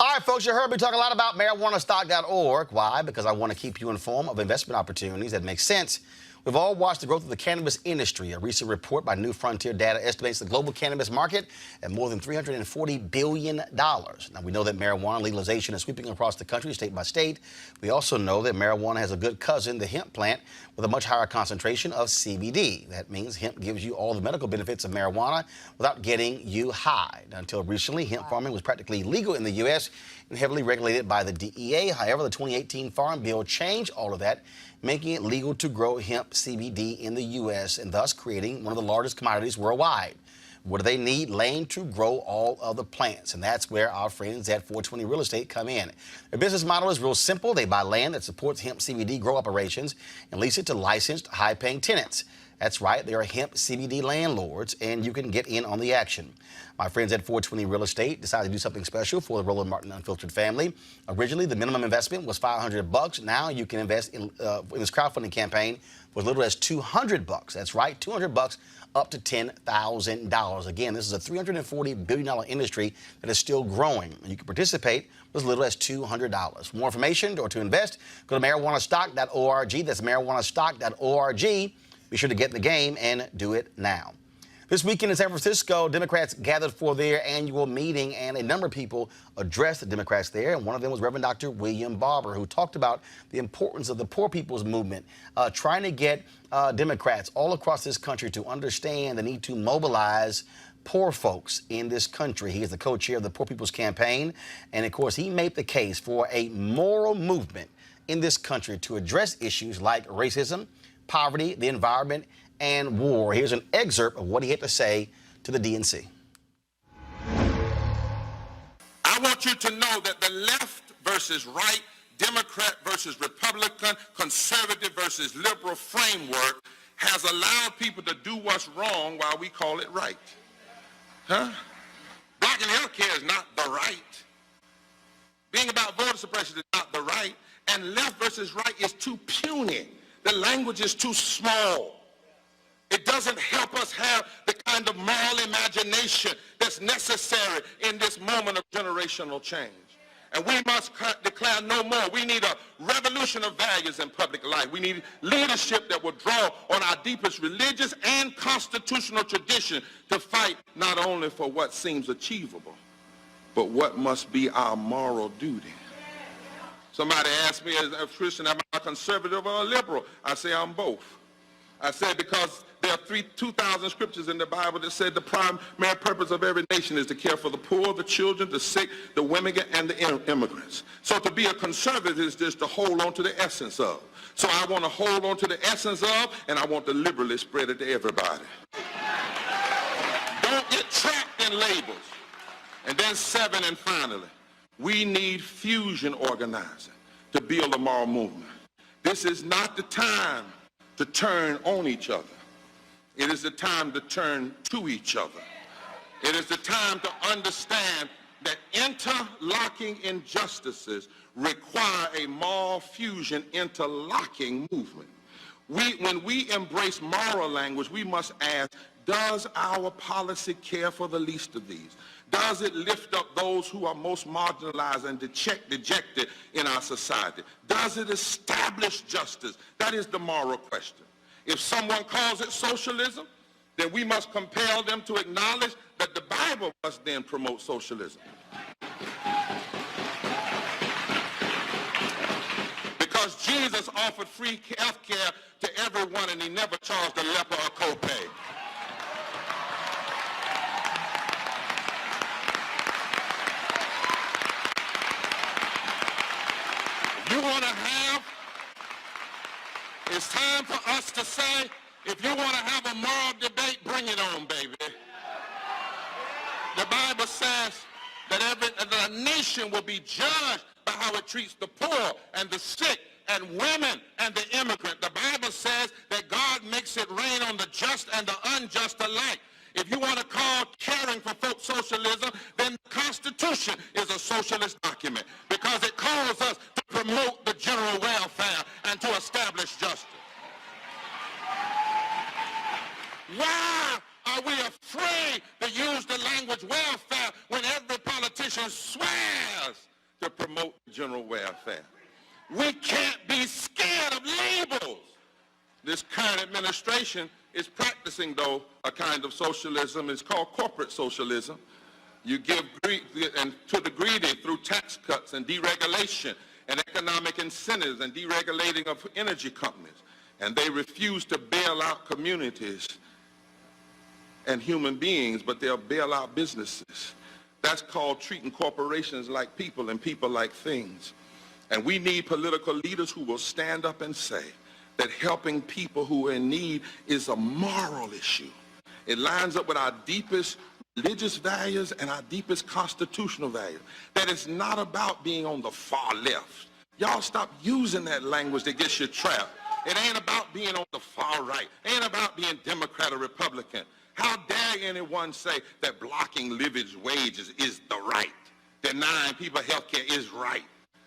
All right, folks, you heard me talk a lot about marijuanastock.org. Why? Because I want to keep you informed of investment opportunities that make sense. We've all watched the growth of the cannabis industry. A recent report by New Frontier Data estimates the global cannabis market at more than $340 billion. Now, we know that marijuana legalization is sweeping across the country, state by state. We also know that marijuana has a good cousin, the hemp plant, with a much higher concentration of CBD. That means hemp gives you all the medical benefits of marijuana without getting you high. Now, until recently, hemp farming was practically legal in the U.S. and heavily regulated by the DEA. However, the 2018 Farm Bill changed all of that, making it legal to grow hemp CBD in the U.S. and thus creating one of the largest commodities worldwide. What do they need? Land to grow all of the plants. And that's where our friends at 420 Real Estate come in. Their business model is real simple. They buy land that supports hemp CBD grow operations and lease it to licensed, high-paying tenants. That's right, they are hemp CBD landlords, and you can get in on the action. My friends at 420 Real Estate decided to do something special for the Roland Martin Unfiltered family. Originally, the minimum investment was $500. Now you can invest in this crowdfunding campaign for as little as $200. That's right, $200 up to $10,000. Again, this is a $340 billion industry that is still growing. You can participate with as little as $200. For more information or to invest, go to marijuanastock.org. That's marijuanastock.org. Be sure to get in the game and do it now. This weekend in San Francisco, Democrats gathered for their annual meeting, and a number of people addressed the Democrats there. And one of them was Reverend Dr. William Barber, who talked about the importance of the poor people's movement, trying to get Democrats all across this country to understand the need to mobilize poor folks in this country. He is the co-chair of the Poor People's Campaign. And, of course, he made the case for a moral movement in this country to address issues like racism, poverty, the environment, and war. Here's an excerpt of what he had to say to the DNC. I want you to know that the left versus right, Democrat versus Republican, conservative versus liberal framework has allowed people to do what's wrong while we call it right. Huh? Blocking health care is not the right. Being about voter suppression is not the right. And left versus right is too puny. The language is too small. It doesn't help us have the kind of moral imagination that's necessary in this moment of generational change. And we must declare no more. We need a revolution of values in public life. We need leadership that will draw on our deepest religious and constitutional tradition to fight not only for what seems achievable, but what must be our moral duty. Somebody asked me as a Christian, am I a conservative or a liberal? I say I'm both. I said because there are 2,000 scriptures in the Bible that said the primary purpose of every nation is to care for the poor, the children, the sick, the women, and the immigrants. So to be a conservative is just to hold on to the essence of. So I want to hold on to the essence of, and I want to liberally spread it to everybody. Don't get trapped in labels. And then 7, and finally, we need fusion organizing to build a moral movement. This is not the time to turn on each other. It is the time to turn to each other. It is the time to understand that interlocking injustices require a moral fusion interlocking movement. When we embrace moral language, we must ask, does our policy care for the least of these? Does it lift up those who are most marginalized and dejected in our society? Does it establish justice? That is the moral question. If someone calls it socialism, then we must compel them to acknowledge that the Bible must then promote socialism. Because Jesus offered free health care to everyone and he never charged a leper a copay. You want to have, it's time for us to say, if you want to have a moral debate, bring it on, baby. The Bible says, that a nation will be judged by how it treats the poor and the sick and women and the immigrant. The Bible says that God makes it rain on the just and the unjust alike. If you want to call caring for folks socialism, then the Constitution is a socialist document because it calls us to promote the general welfare and to establish justice. Why are we afraid to use the language welfare when every politician swears to promote general welfare? We can't be scared of labels. This current administration is practicing, though, a kind of socialism. It's called corporate socialism. You give and to the greedy through tax cuts and deregulation and economic incentives and deregulating of energy companies. And they refuse to bail out communities and human beings, but they'll bail out businesses. That's called treating corporations like people and people like things. And we need political leaders who will stand up and say that helping people who are in need is a moral issue. It lines up with our deepest religious values and our deepest constitutional values. That it's not about being on the far left. Y'all stop using that language that gets you trapped. It ain't about being on the far right. It ain't about being Democrat or Republican. How dare anyone say that blocking living wages is the right? Denying people health care is right.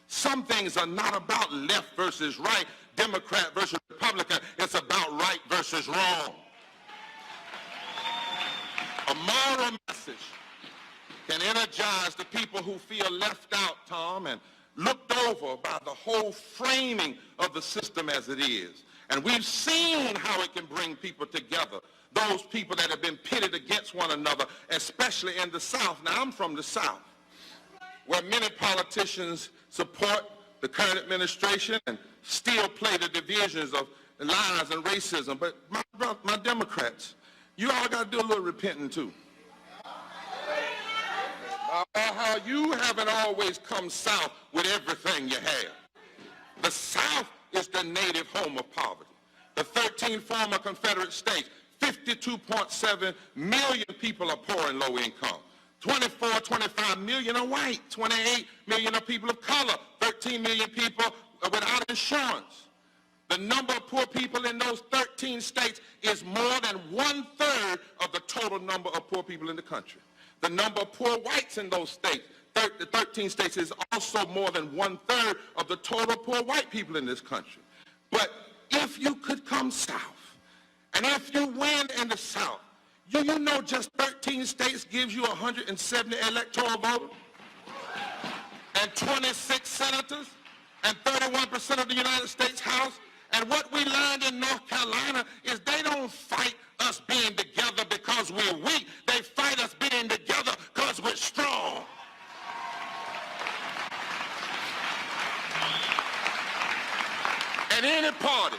Some things are not about left versus right, Democrat versus Republican. It's about right versus wrong. A moral message can energize the people who feel left out, Tom, and looked over by the whole framing of the system as it is. And we've seen how it can bring people together, those people that have been pitted against one another, especially in the South. Now, I'm from the South, where many politicians support the current administration and still play the divisions of lies and racism. But my Democrats, you all got to do a little repenting too. How you haven't always come south with everything you have. The South is the native home of poverty. The 13 former Confederate states, 52.7 million people are poor and low income. 25 million are white, 28 million are people of color, 13 million people without insurance. The number of poor people in those 13 states is more than 1/3 of the total number of poor people in the country. The number of poor whites in those states, the 13 states, is also more than 1/3 of the total poor white people in this country. But if you could come south, and if you win in the South, you know just 13 states gives you 170 electoral voters and 26 senators and 31% of the United States House. And what we learned in North Carolina is they don't fight us being together because we're weak. They fight us being together because we're strong. And any party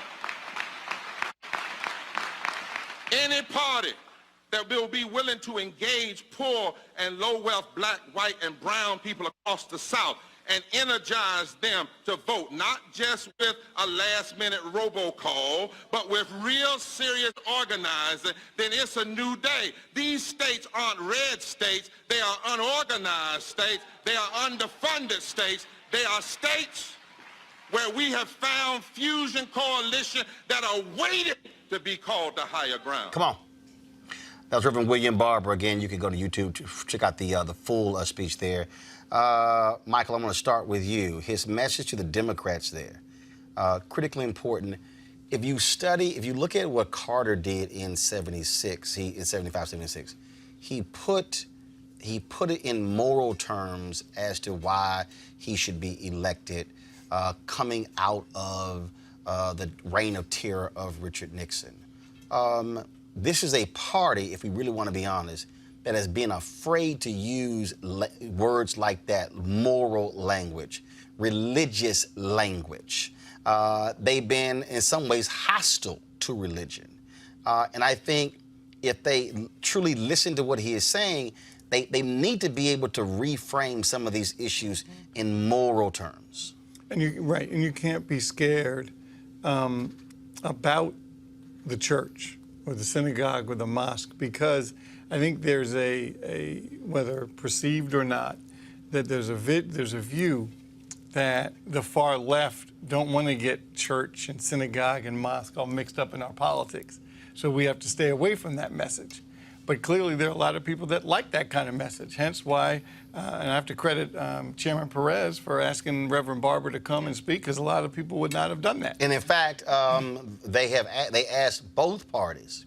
that will be willing to engage poor and low-wealth black, white, and brown people across the South and energize them to vote, not just with a last-minute robocall, but with real serious organizing, then it's a new day. These states aren't red states. They are unorganized states. They are underfunded states. They are states where we have found fusion coalition that are waiting to be called the higher ground. Come on. That was Reverend William Barber. Again, you can go to YouTube to check out the full speech there. Michael, I'm going to start with you. His message to the Democrats there, critically important. If you look at what Carter did in 76, in 75, 76, he put it in moral terms as to why he should be elected, coming out of the reign of terror of Richard Nixon. This is a party, if we really want to be honest, that has been afraid to use words like that, moral language, religious language. They've been, in some ways, hostile to religion. And I think if they truly listen to what he is saying, they need to be able to reframe some of these issues in moral terms. And you can't be scared about the church or the synagogue or the mosque, because I think there's a whether perceived or not, that there's a view that the far left don't want to get church and synagogue and mosque all mixed up in our politics. So we have to stay away from that message. But clearly there are a lot of people that like that kind of message, hence why, and I have to credit Chairman Perez for asking Reverend Barber to come and speak, because a lot of people would not have done that. And in fact, they asked both parties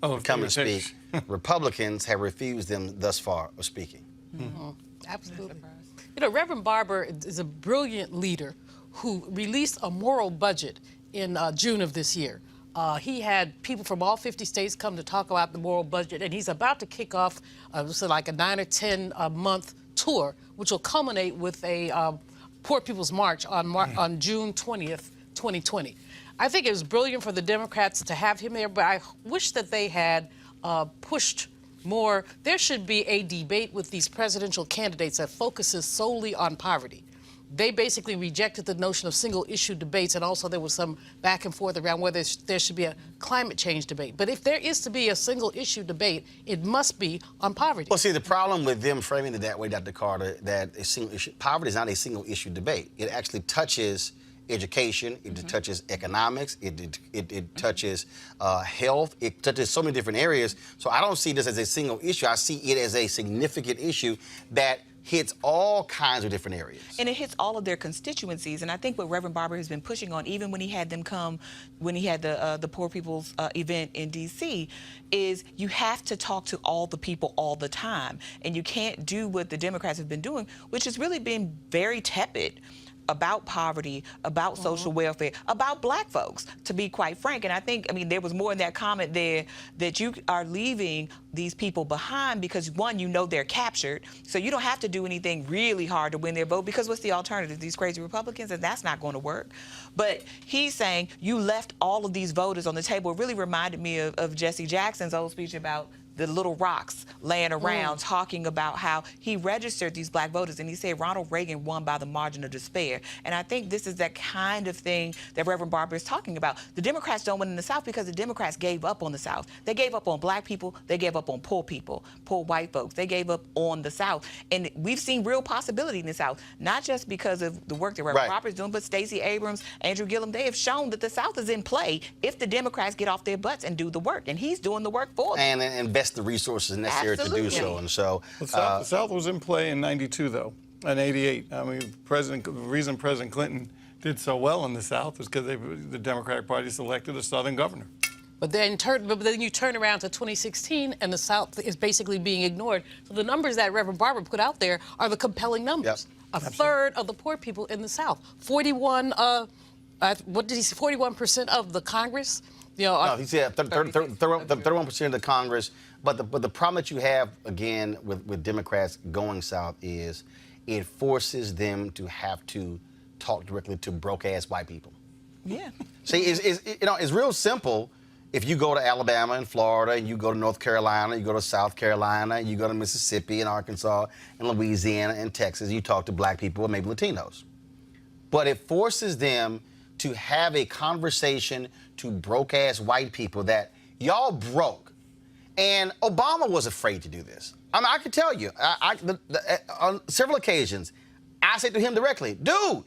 to come and speak. Republicans have refused them thus far of speaking. Absolutely. You know, Reverend Barber is a brilliant leader who released a moral budget in June of this year. He had people from all 50 states come to talk about the moral budget, and he's about to kick off like a 9 or 10 month tour, which will culminate with a Poor People's March on June 20th, 2020. I think it was brilliant for the Democrats to have him there, but I wish that they had pushed more. There should be a debate with these presidential candidates that focuses solely on poverty. They basically rejected the notion of single-issue debates, and also there was some back and forth around whether there should be a climate change debate. But if there is to be a single-issue debate, it must be on poverty. Well, see, the problem with them framing it that way, Dr. Carter, that poverty is not a single-issue debate. It actually touches education, it touches economics, it touches health, it touches so many different areas. So I don't see this as a single issue. I see it as a significant issue that hits all kinds of different areas. And it hits all of their constituencies. And I think what Reverend Barber has been pushing on, even when he had them come, when he had the Poor People's event in D.C., is you have to talk to all the people all the time. And you can't do what the Democrats have been doing, which has really been very tepid about poverty, about social welfare, about black folks, to be quite frank. And I think, I mean, there was more in that comment there that you are leaving these people behind because, one, you know they're captured, so you don't have to do anything really hard to win their vote, because what's the alternative? These crazy Republicans, and that's not going to work. But he's saying you left all of these voters on the table. It really reminded me of Jesse Jackson's old speech about the little rocks laying around, talking about how he registered these black voters, and he said Ronald Reagan won by the margin of despair. And I think this is that kind of thing that Reverend Barber is talking about. The Democrats don't win in the South because the Democrats gave up on the South. They gave up on black people. They gave up on poor people, poor white folks. They gave up on the South. And we've seen real possibility in the South, not just because of the work that Reverend Barber is doing, but Stacey Abrams, Andrew Gillum, they have shown that the South is in play if the Democrats get off their butts and do the work. And he's doing the work for them. And invest the resources necessary to do so. And so the South was in play in '92, though, and '88. I mean, the reason President Clinton did so well in the South was because the Democratic Party selected a Southern governor. But then you turn around to 2016, and the South is basically being ignored. So the numbers that Reverend Barber put out there are the compelling numbers. A third of the poor people in the South, 41. What did he say? 41% of the Congress. You know, no, he said 31% of the Congress. But the problem that you have, again, with Democrats going south is it forces them to have to talk directly to broke-ass white people. Yeah. See, it's real simple. If you go to Alabama and Florida, and you go to North Carolina, you go to South Carolina, you go to Mississippi and Arkansas and Louisiana and Texas, you talk to black people or maybe Latinos. But it forces them to have a conversation to broke-ass white people that y'all broke. And Obama was afraid to do this. I mean, I can tell you, on several occasions, I said to him directly, dude,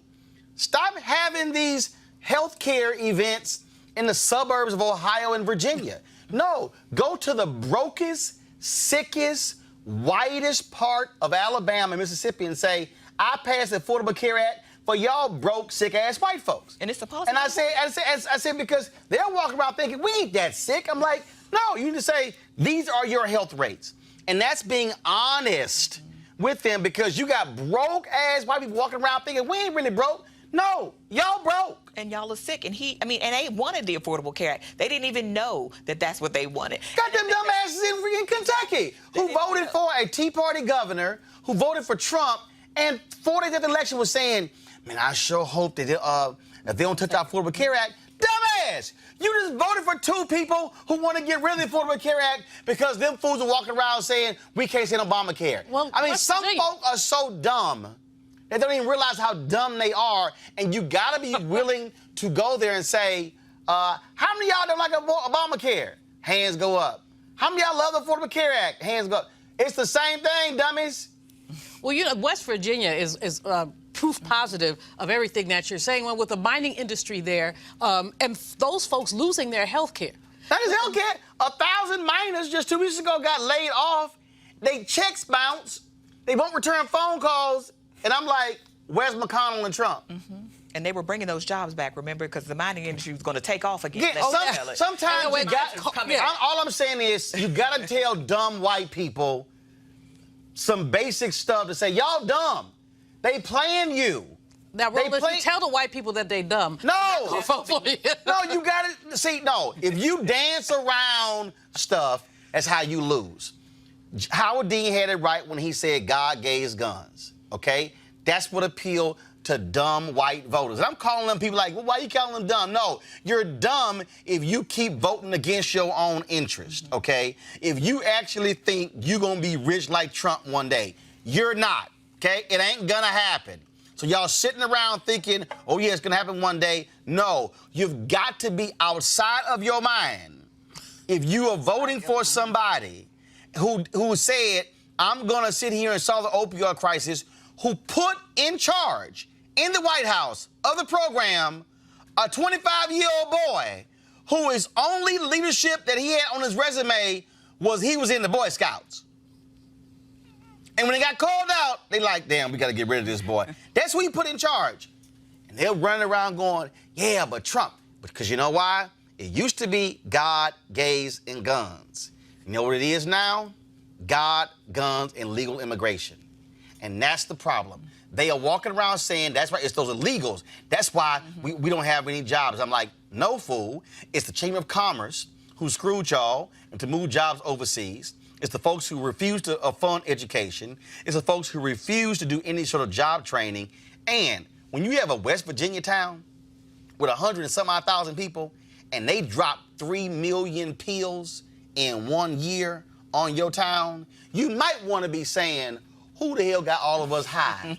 stop having these health care events in the suburbs of Ohio and Virginia. No, go to the brokest, sickest, whitest part of Alabama and Mississippi and say, I passed the Affordable Care Act for y'all broke, sick-ass white folks. And it's a policy. And I said, because they're walking around thinking, we ain't that sick. I'm like, no, you need to say, these are your health rates. And that's being honest with them, because you got broke-ass white people walking around thinking, we ain't really broke. No, y'all broke. And y'all are sick. And and they wanted the Affordable Care Act. They didn't even know that that's what they wanted. Got them dumbasses in Kentucky who voted for a Tea Party governor, who voted for Trump, and 4 days after the election was saying, man, I sure hope that if they don't touch our Affordable Care Act. Dumbass! You just voted for 2 people who want to get rid of the Affordable Care Act because them fools are walking around saying we can't stand Obamacare. Well, I mean, some folk are so dumb they don't even realize how dumb they are, and you got to be willing to go there and say, how many of y'all don't like Obamacare? Hands go up. How many of y'all love the Affordable Care Act? Hands go up. It's the same thing, dummies. Well, you know, West Virginia is proof positive of everything that you're saying. Well, with the mining industry there, and those folks losing their health care. That is health care. 1,000 miners just 2 weeks ago got laid off. They checks bounce. They won't return phone calls. And I'm like, where's McConnell and Trump? And they were bringing those jobs back, remember, because the mining industry was going to take off again. Sometimes you got. All I'm saying is you got to tell dumb white people some basic stuff to say, y'all dumb. They playing you. Now, Roland, you tell the white people that they dumb. No. No, you got to see. No, if you dance around stuff, that's how you lose. Howard Dean had it right when he said God gave us guns. Okay, that's what appealed to dumb white voters. And I'm calling them people like, well, why are you calling them dumb? No, you're dumb if you keep voting against your own interest, okay? If you actually think you're going to be rich like Trump one day, you're not, okay? It ain't going to happen. So y'all sitting around thinking, oh, yeah, it's going to happen one day. No, you've got to be outside of your mind. If you are voting for somebody who said, I'm going to sit here and solve the opioid crisis, who put in charge in the White House of the program a 25-year-old boy whose only leadership that he had on his resume was he was in the Boy Scouts. And when he got called out, they like, damn, we got to get rid of this boy. That's who he put in charge. And they're running around going, yeah, but Trump. Because you know why? It used to be God, gays, and guns. You know what it is now? God, guns, and legal immigration. And that's the problem. They are walking around saying, that's right, it's those illegals. That's why we don't have any jobs. I'm like, no, fool. It's the Chamber of Commerce who screwed y'all and to move jobs overseas. It's the folks who refuse to fund education. It's the folks who refuse to do any sort of job training. And when you have a West Virginia town with 100 and some odd thousand people, and they drop 3 million pills in 1 year on your town, you might want to be saying, who the hell got all of us high?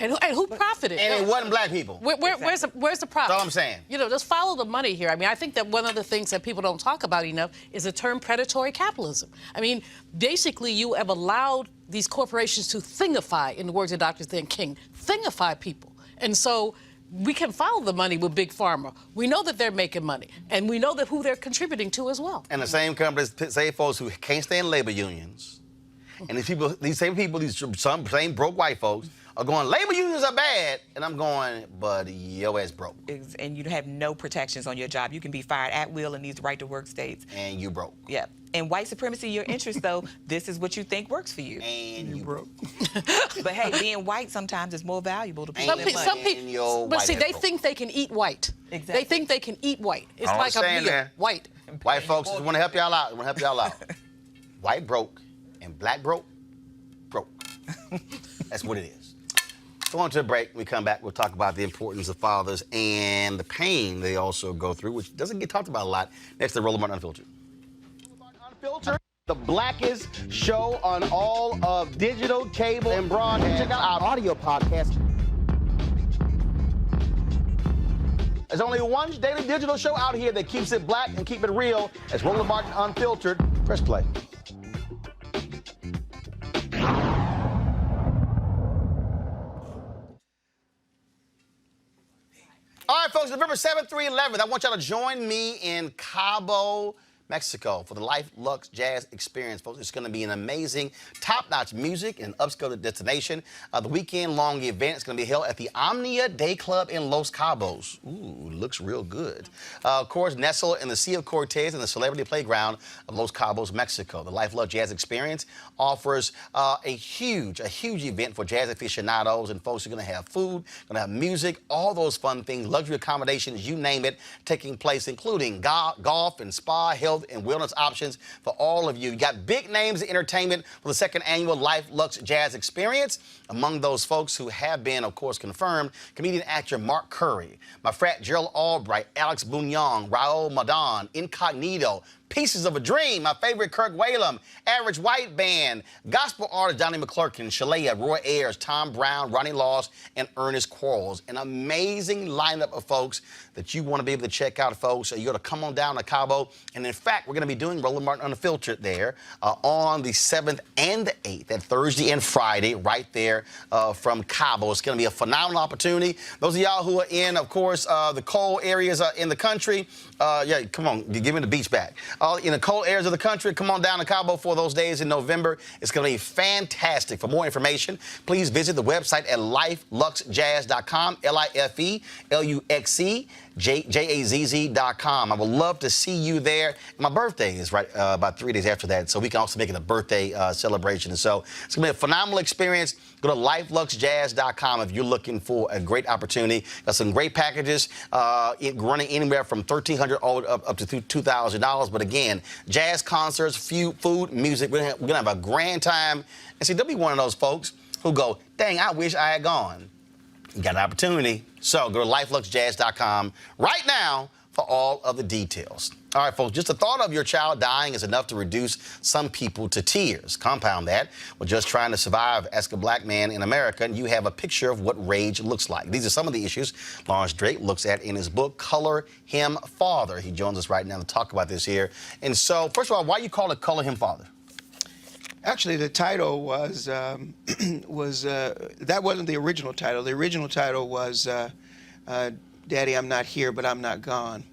And who profited? And it wasn't black people. Where's the profit? That's all I'm saying. You know, just follow the money here. I mean, I think that one of the things that people don't talk about enough is the term predatory capitalism. I mean, basically, you have allowed these corporations to thingify, in the words of Dr. Thin King, thingify people. And so we can follow the money with Big Pharma. We know that they're making money, and we know that who they're contributing to as well. And the same companies, same folks who can't stand labor unions. And these same people, some same broke white folks, are going, labor unions are bad. And I'm going, but your ass broke. And you have no protections on your job. You can be fired at will in these right-to-work states. And you broke. Yeah. And white supremacy, your interest, though, this is what you think works for you. And you broke. But, hey, being white sometimes is more valuable to people than black. Some people, but see, they think they can eat white. Exactly. They think they can eat white. It's like a meal, white. White folks just want to help y'all out. White broke. And black broke. That's what it is. So on to a break. When we come back, we'll talk about the importance of fathers and the pain they also go through, which doesn't get talked about a lot. Next to Roland Unfiltered. Unfiltered, the blackest show on all of digital, cable, and broadcast. Check out our audio podcast. There's only one daily digital show out here that keeps it black and keep it real. It's Roland Martin Unfiltered. Press play. All right, folks, November 7th through 11th, I want y'all to join me in Cabo, Mexico for the Luxe Jazz experience, folks. It's going to be an amazing, top-notch music and upscale destination. The weekend-long event is going to be held at the Omnia Day Club in Los Cabos. Ooh, looks real good. Of course, nestled in the Sea of Cortez and the celebrity playground of Los Cabos, Mexico. The Luxe Jazz experience offers a huge event for jazz aficionados, and folks are going to have food, going to have music, all those fun things, luxury accommodations, you name it, taking place, including golf and spa, health, and wellness options for all of you. You got big names in entertainment for the second annual Luxe Jazz experience. Among those folks who have been, of course, confirmed, comedian actor Mark Curry, my frat Gerald Albright, Alex Bouillon, Raul Madon, Incognito, Pieces of a Dream, my favorite Kirk Whalum, Average White Band, gospel artist Donnie McClurkin, Shalea, Roy Ayers, Tom Brown, Ronnie Laws, and Ernest Quarles. An amazing lineup of folks that you want to be able to check out, folks. You're going to come on down to Cabo. And in fact, we're going to be doing Roland Martin Unfiltered there on the 7th and the 8th, that Thursday and Friday, right there from Cabo. It's going to be a phenomenal opportunity. Those of y'all who are in, of course, the cold areas in the country, yeah, come on, give me the beach back. In the cold areas of the country, come on down to Cabo for those days in November. It's going to be fantastic. For more information, please visit the website at LifeLuxeJazz.com, LifeLuxeJazz.com. I would love to see you there. My birthday is right about 3 days after that, so we can also make it a birthday celebration. And so it's going to be a phenomenal experience. Go to LifeLuxeJazz.com if you're looking for a great opportunity. Got some great packages running anywhere from $1,300 up to $2,000. But again, jazz concerts, food, music. We're going to have a grand time. And see, there'll be one of those folks who go, dang, I wish I had gone. You got an opportunity. So go to LifeLuxeJazz.com right now for all of the details. All right, folks, just the thought of your child dying is enough to reduce some people to tears. Compound that with just trying to survive as a black man in America, and you have a picture of what rage looks like. These are some of the issues Lawrence Drake looks at in his book, Color Him Father. He joins us right now to talk about this here. And so, first of all, why you call it Color Him Father? Actually, the title was, that wasn't the original title. The original title was Daddy, I'm Not Here, But I'm Not Gone.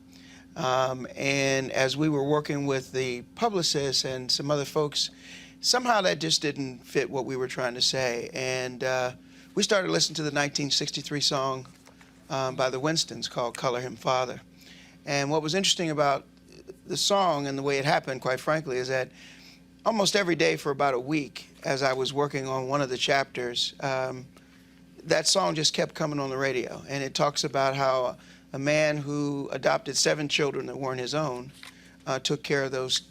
And as we were working with the publicist and some other folks, somehow that just didn't fit what we were trying to say. And we started listening to the 1963 song by the Winstons called Color Him Father. And what was interesting about the song and the way it happened, quite frankly, is that almost every day for about a week, as I was working on one of the chapters, that song just kept coming on the radio. And it talks about how a man who adopted 7 children that weren't his own took care of these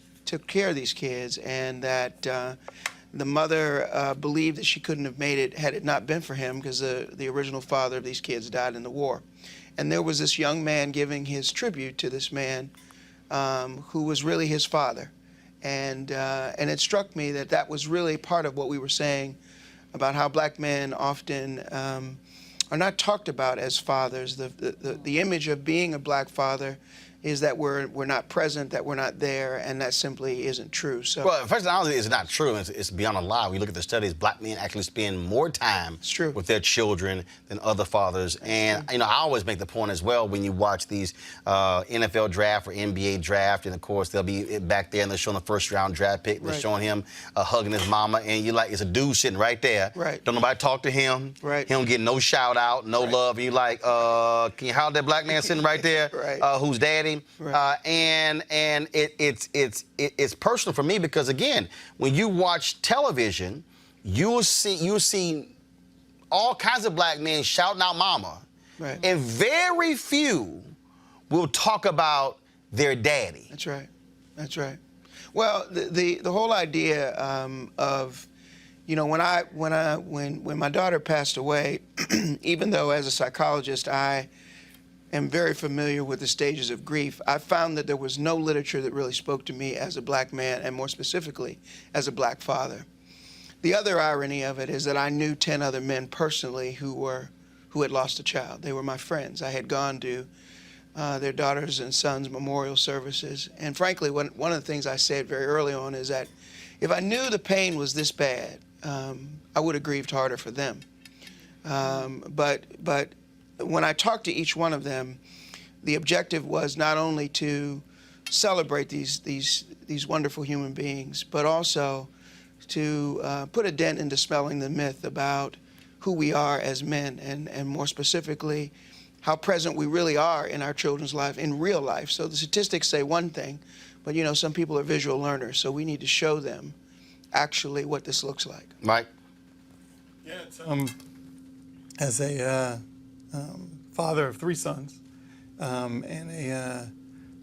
kids, and that the mother believed that she couldn't have made it had it not been for him, because the original father of these kids died in the war. And there was this young man giving his tribute to this man who was really his father. And it struck me that that was really part of what we were saying about how black men often are not talked about as fathers. The image of being a black father is that we're not present, that we're not there, and that simply isn't true. So, well, first, honestly, it's not true. It's beyond a lie. When you look at the studies, black men actually spend more time with their children than other fathers. And you know, I always make the point as well when you watch these NFL draft or NBA draft, and of course they'll be back there and they're showing the first-round draft pick. They're showing him hugging his mama, and you're like, it's a dude sitting right there. Don't nobody talk to him. He don't get no shout out, no love. And you're like, can you holler at that black man sitting right there? Who's daddy? And it's personal for me because, again, when you watch television, you'll see all kinds of black men shouting out mama, and very few will talk about their daddy. That's right. That's right. Well, the whole idea of, you know, when my daughter passed away, even though as a psychologist I am very familiar with the stages of grief, I found that there was no literature that really spoke to me as a black man, and more specifically as a black father. The other irony of it is that I knew 10 other men personally who had lost a child. They were my friends. I had gone to their daughters and sons' memorial services. And frankly, one of the things I said very early on is that if I knew the pain was this bad, I would have grieved harder for them. But when I talked to each one of them, the objective was not only to celebrate these wonderful human beings, but also to put a dent in dispelling the myth about who we are as men, and more specifically, how present we really are in our children's life, in real life. So the statistics say one thing, but you know, some people are visual learners, so we need to show them actually what this looks like. Mike? Yeah, it's, as a father of 3 sons, and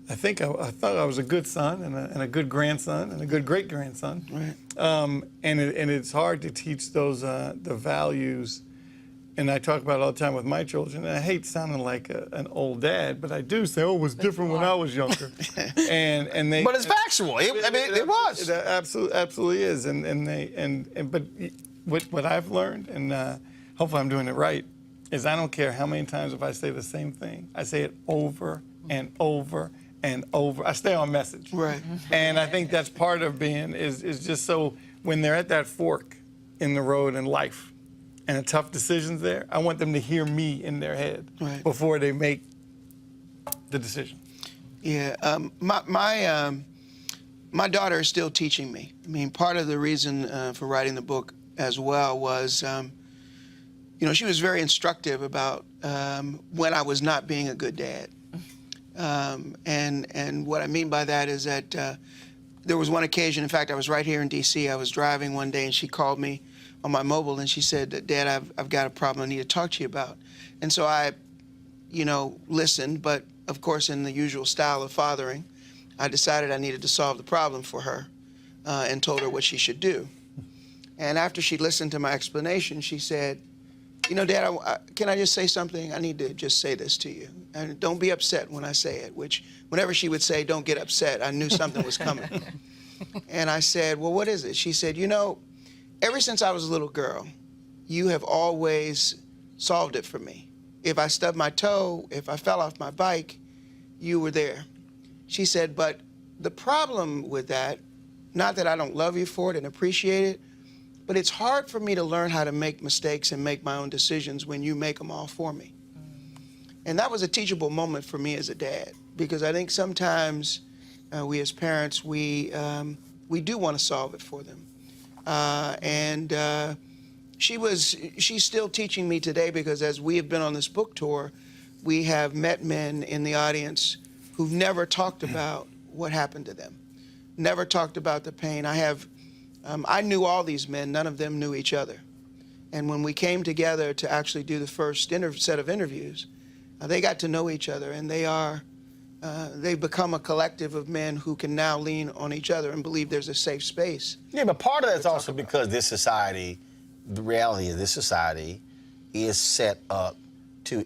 I thought I was a good son and a good grandson and a good great-grandson. Right. And it's hard to teach those the values and I talk about it all the time with my children, and I hate sounding like an old dad, but I do say, oh, it was different when I was younger. and they. But it's factual. It was. It absolutely is. But what I've learned, and hopefully I'm doing it right, is I don't care how many times if I say the same thing. I say it over and over and over. I stay on message. Right. And I think that's part of being is just so when they're at that fork in the road in life and the tough decisions there, I want them to hear me in their head before they make the decision. Yeah. My daughter is still teaching me. I mean, part of the reason for writing the book as well was, she was very instructive about when I was not being a good dad. And what I mean by that is that there was one occasion, in fact, I was right here in D.C. I was driving one day and she called me on my mobile and she said, Dad, I've got a problem I need to talk to you about. And so I, listened, but of course in the usual style of fathering, I decided I needed to solve the problem for her and told her what she should do. And after she listened to my explanation, she said, Dad, can I just say something? I need to just say this to you. And don't be upset when I say it, which whenever she would say, don't get upset, I knew something was coming. And I said, well, what is it? She said, ever since I was a little girl, you have always solved it for me. If I stubbed my toe, if I fell off my bike, you were there. She said, but the problem with that, not that I don't love you for it and appreciate it, but it's hard for me to learn how to make mistakes and make my own decisions when you make them all for me. And that was a teachable moment for me as a dad, because I think sometimes we as parents, we do want to solve it for them. She's still teaching me today, because as we have been on this book tour, we have met men in the audience who've never talked about what happened to them, never talked about the pain. I knew all these men, none of them knew each other. And when we came together to actually do the first set of interviews, they got to know each other, and they've become a collective of men who can now lean on each other and believe there's a safe space. Yeah, but part of that's also because this society, the reality is this society is set up to,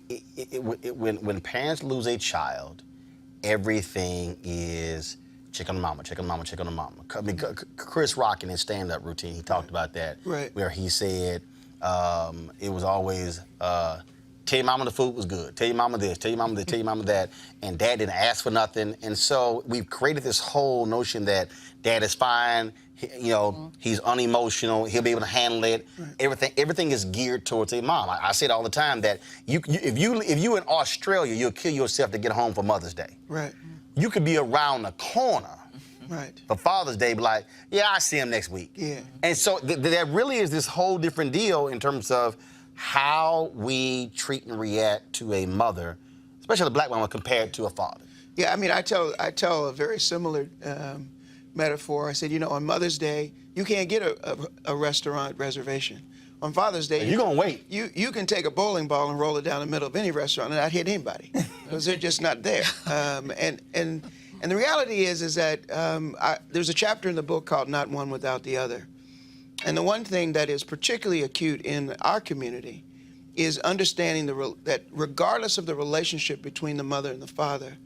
when parents lose a child, everything is check on the mama, check on the mama, check on the mama. I mean, Chris Rock in his stand-up routine, he talked about that, where he said it was always, tell your mama the food was good, tell your mama this, tell your mama this, tell your mama that, and dad didn't ask for nothing. And so we've created this whole notion that dad is fine, he's unemotional, he'll be able to handle it. Everything is geared towards a mom. I say it all the time that if you in Australia, you'll kill yourself to get home for Mother's Day. Right. You could be around the corner for Father's Day, be like, yeah, I'll see him next week. Yeah. And so there really is this whole different deal in terms of how we treat and react to a mother, especially a black woman, compared to a father. Yeah, I mean, I tell a very similar metaphor. I said, on Mother's Day, you can't get a restaurant reservation. On Father's Day, you're gonna wait. You can take a bowling ball and roll it down the middle of any restaurant and not hit anybody, because they're just not there. And the reality is that there's a chapter in the book called "Not One Without the Other," and the one thing that is particularly acute in our community is understanding that regardless of the relationship between the mother and the father,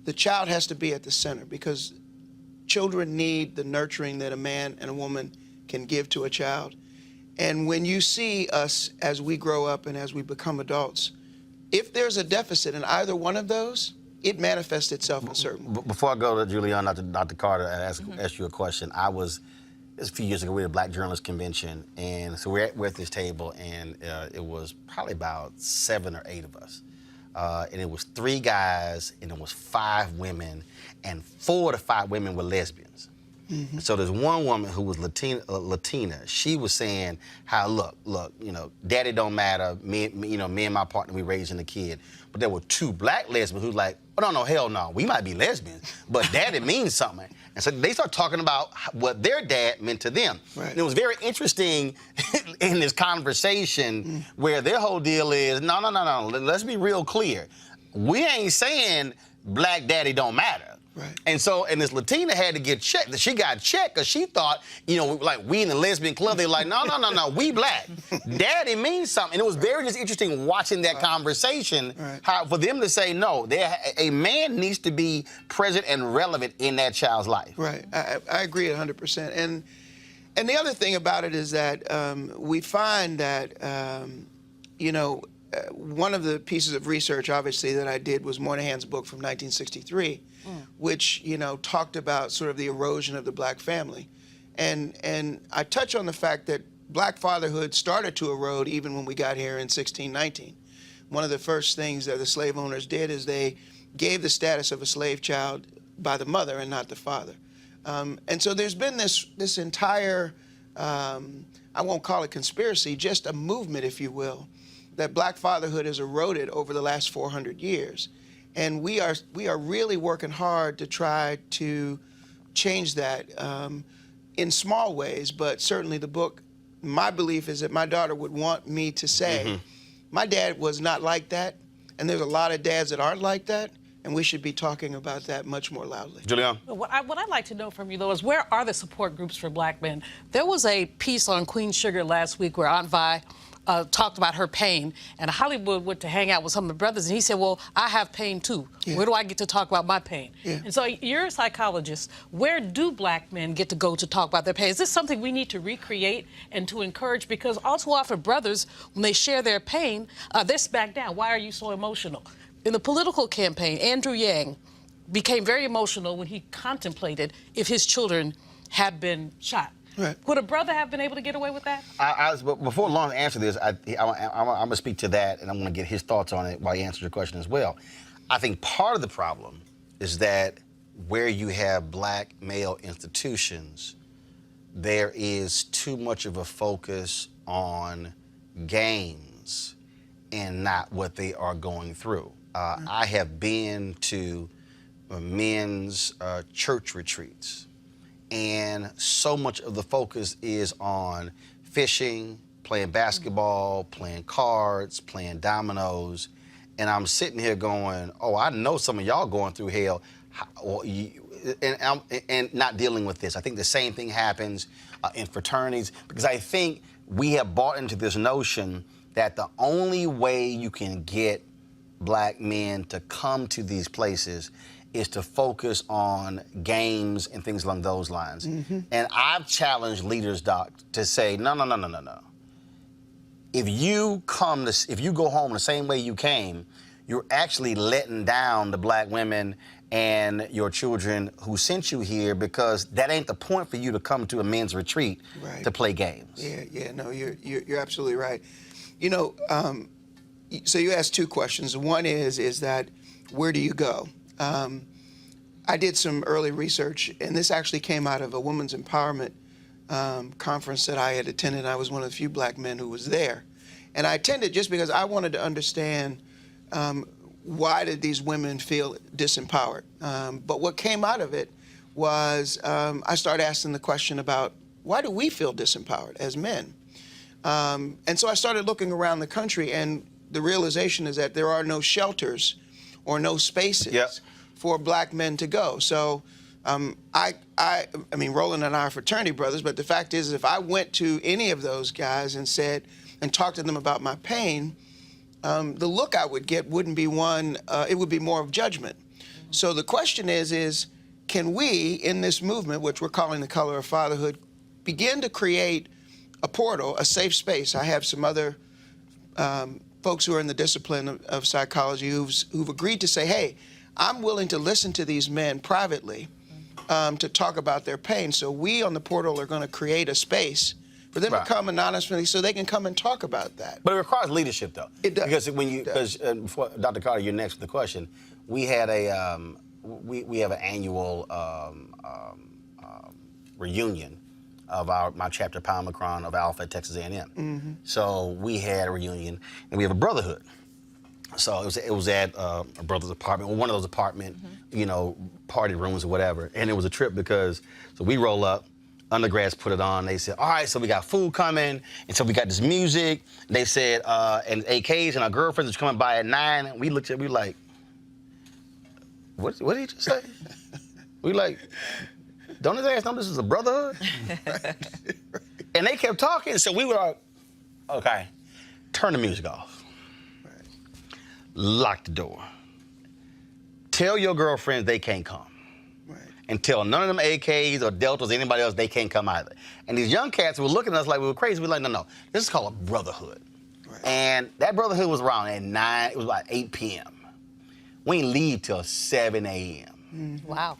the child has to be at the center, because children need the nurturing that a man and a woman can give to a child. And when you see us as we grow up and as we become adults, if there's a deficit in either one of those, it manifests itself in certain ways. Before I go to Julianne, Dr. Carter, and ask you a question, it was a few years ago, we had a Black Journalist Convention, and so we're at this table, and it was probably about 7 or 8 of us. And it was 3 guys, and it was 5 women, and 4 of the 5 women were lesbians. Mm-hmm. So there's one woman who was Latina. She was saying how, look, daddy don't matter. Me and my partner, we raising the kid. But there were 2 black lesbians who was like, oh, no, hell no. We might be lesbians, but daddy means something. And so they start talking about what their dad meant to them. Right. And it was very interesting in this conversation where their whole deal is, no. Let's be real clear. We ain't saying black daddy don't matter. Right. And so, and this Latina had to get checked. She got checked because she thought, you know, like we in the lesbian club, they're like, no, we black. Daddy means something. And it was very just interesting watching that conversation, how for them to say, no, a man needs to be present and relevant in that child's life. Right. I agree 100%. And the other thing about it is that we find that, you know, one of the pieces of research, obviously, that I did was Moynihan's book from 1963, which, you know, talked about sort of the erosion of the black family. And I touch on the fact that black fatherhood started to erode even when we got here in 1619. One of the first things that the slave owners did is they gave the status of a slave child by the mother and not the father. And so there's been this entire, I won't call it conspiracy, just a movement, if you will, that black fatherhood has eroded over the last 400 years. And we are really working hard to try to change that in small ways, but certainly the book, my belief is that my daughter would want me to say, my dad was not like that, and there's a lot of dads that aren't like that, and we should be talking about that much more loudly. Julian? What I'd like to know from you, though, is where are the support groups for black men? There was a piece on Queen Sugar last week where Aunt Vi talked about her pain, and Hollywood went to hang out with some of the brothers, and he said, well, I have pain too. Where do I get to talk about my pain? And so you're a psychologist. Where do black men get to go to talk about their pain? Is this something we need to recreate and to encourage? Because all too often brothers, when they share their pain, they're smacked down. Why are you so emotional? In the political campaign, Andrew Yang became very emotional when he contemplated if his children had been shot. Right. Would a brother have been able to get away with that? But before Lon answers this, I'm going to speak to that, and I'm going to get his thoughts on it while he answers your question as well. I think part of the problem is that where you have black male institutions, there is too much of a focus on gains and not what they are going through. I have been to men's church retreats, and so much of the focus is on fishing, playing basketball, playing cards, playing dominoes, and I'm sitting here going, oh, I know some of y'all going through hell, and not dealing with this. I think the same thing happens in fraternities, because I think we have bought into this notion that the only way you can get black men to come to these places is to focus on games and things along those lines. And I've challenged leaders, Doc, to say, no. If you go home the same way you came, you're actually letting down the black women and your children who sent you here, because that ain't the point for you to come to a men's retreat to play games. No, you're absolutely right. You know, so you asked two questions. One is that where do you go? I did some early research, and this actually came out of a women's empowerment conference that I had attended. I was one of the few black men who was there. And I attended just because I wanted to understand why did these women feel disempowered. But what came out of it was I started asking the question about why do we feel disempowered as men? And so I started looking around the country, and the realization is that there are no shelters or no spaces for black men to go. So I mean, Roland and I are fraternity brothers, but the fact is, if I went to any of those guys and said, and talked to them about my pain, the look I would get wouldn't be one, it would be more of judgment. So the question is can we, in this movement, which we're calling the Color of Fatherhood, begin to create a portal, a safe space? I have some other folks who are in the discipline of psychology who've agreed to say, hey, I'm willing to listen to these men privately to talk about their pain. So we on the portal are going to create a space for them to come anonymously so they can come and talk about that. But it requires leadership, though. It does. Because before Dr. Carter, you're next with the question. We had we have an annual reunion of my chapter, Pi Omicron of Alpha at Texas A&M. So we had a reunion, and we have a brotherhood. So it was at a brother's apartment, one of those apartment, party rooms or whatever. And it was a trip because, so we roll up, undergrads put it on. They said, all right, so we got food coming, and so we got this music. They said, and AKs and our girlfriends was coming by at 9. And we looked at, we were like, what did he just say? We like, don't his ass know this is a brotherhood? And they kept talking, so we were like, okay, turn the music off. Lock the door. Tell your girlfriends they can't come. And tell none of them AKs or Deltas, anybody else, they can't come either. And these young cats were looking at us like we were crazy. We were like, no, this is called a brotherhood. And that brotherhood was around at 9, it was about 8 p.m. We didn't leave till 7 a.m. Wow.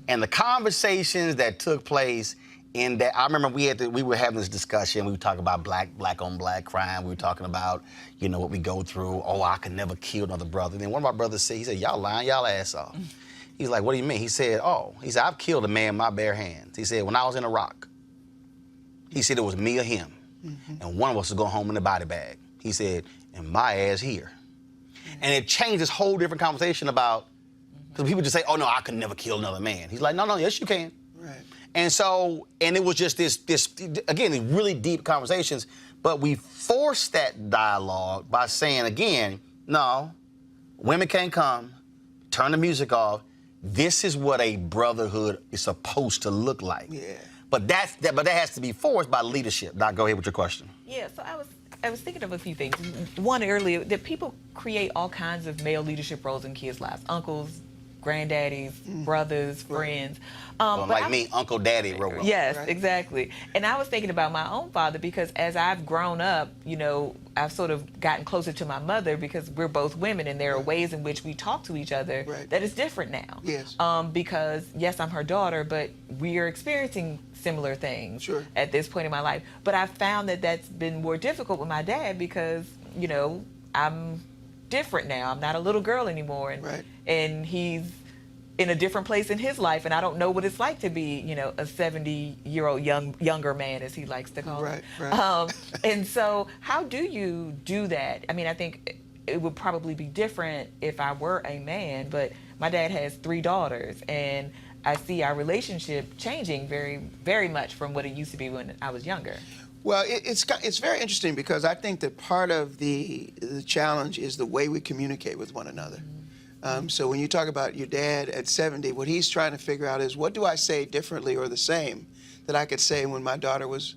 And the conversations that took place in that, I remember we were having this discussion. We were talking about black on black crime. We were talking about, you know, what we go through. Oh, I could never kill another brother. And then one of my brothers said, he said, y'all lying y'all ass off. He's like, what do you mean? He said, I've killed a man with my bare hands. He said, when I was in Iraq, he said it was me or him. And one of us was going home in a body bag. He said, and my ass here. And it changed this whole different conversation about, because people just say, oh no, I could never kill another man. He's like, no, yes you can. And so, and it was just this again, these really deep conversations, but we forced that dialogue by saying again, no, women can't come, turn the music off. This is what a brotherhood is supposed to look like. But that has to be forced by leadership. Doc, go ahead with your question. Yeah, so I was thinking of a few things. One earlier, that people create all kinds of male leadership roles in kids' lives. Uncles, granddaddies, brothers, friends. Like me, Uncle Daddy role. Yes, exactly. And I was thinking about my own father because as I've grown up, you know, I've sort of gotten closer to my mother because we're both women and there are ways in which we talk to each other that is different now. Yes. Because, yes, I'm her daughter, but we are experiencing similar things at this point in my life. But I've found that that's been more difficult with my dad because, you know, I'm different now. I'm not a little girl anymore. And he's in a different place in his life, and I don't know what it's like to be, you know, a 70-year-old younger man, as he likes to call it. And so how do you do that? I mean, I think it would probably be different if I were a man, but my dad has 3 daughters, and I see our relationship changing very, very much from what it used to be when I was younger. Well, it's very interesting because I think that part of the challenge is the way we communicate with one another. So when you talk about your dad at 70, what he's trying to figure out is what do I say differently or the same that I could say when my daughter was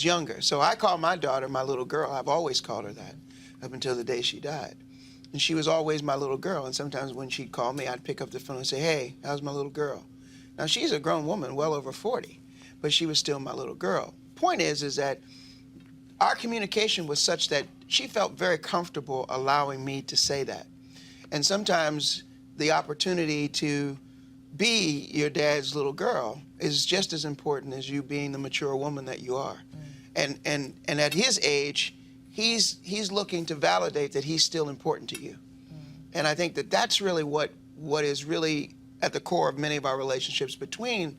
younger. So I call my daughter my little girl. I've always called her that up until the day she died. And she was always my little girl. And sometimes when she'd call me, I'd pick up the phone and say, hey, how's my little girl? Now, she's a grown woman, well over 40, but she was still my little girl. Point is that our communication was such that she felt very comfortable allowing me to say that. And sometimes the opportunity to be your dad's little girl is just as important as you being the mature woman that you are. And at his age, he's looking to validate that he's still important to you. And I think that that's really what is really at the core of many of our relationships between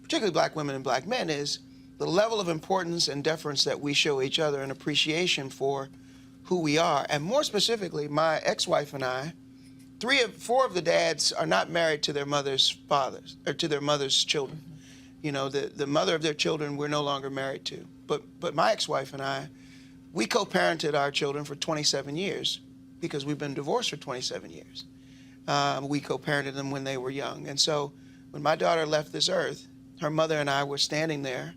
particularly black women and black men is the level of importance and deference that we show each other and appreciation for who we are. And more specifically, my ex-wife and I, 4 of the dads are not married to their mother's fathers or to their mother's children. You know, the mother of their children we're no longer married to. But my ex-wife and I, we co-parented our children for 27 years because we've been divorced for 27 years. We co-parented them when they were young. And so when my daughter left this earth, her mother and I were standing there,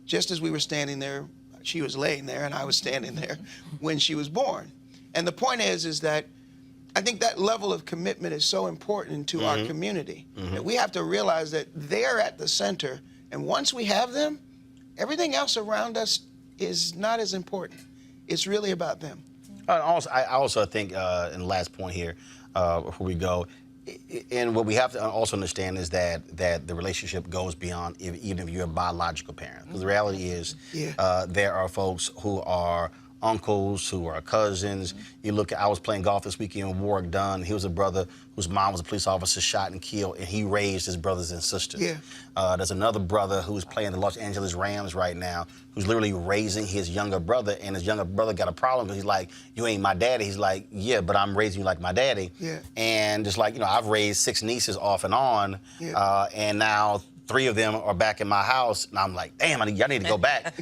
just as we were standing there, she was laying there and I was standing there when she was born. And the point is that I think that level of commitment is so important to our community that we have to realize that they're at the center. And once we have them, everything else around us is not as important. It's really about them. I also think, in the last point here, before we go, and what we have to also understand is that the relationship goes beyond even if you're a biological parent. Because the reality is there are folks who are uncles, who are cousins. You look at, I was playing golf this weekend with Warwick Dunn. He was a brother whose mom was a police officer, shot and killed, and he raised his brothers and sisters. There's another brother who's playing the Los Angeles Rams right now, who's literally raising his younger brother, and his younger brother got a problem because he's like, you ain't my daddy. He's like, yeah, but I'm raising you like my daddy. And just like, you know, I've raised 6 nieces off and on, and now 3 of them are back in my house, and I'm like, damn, y'all need to go back.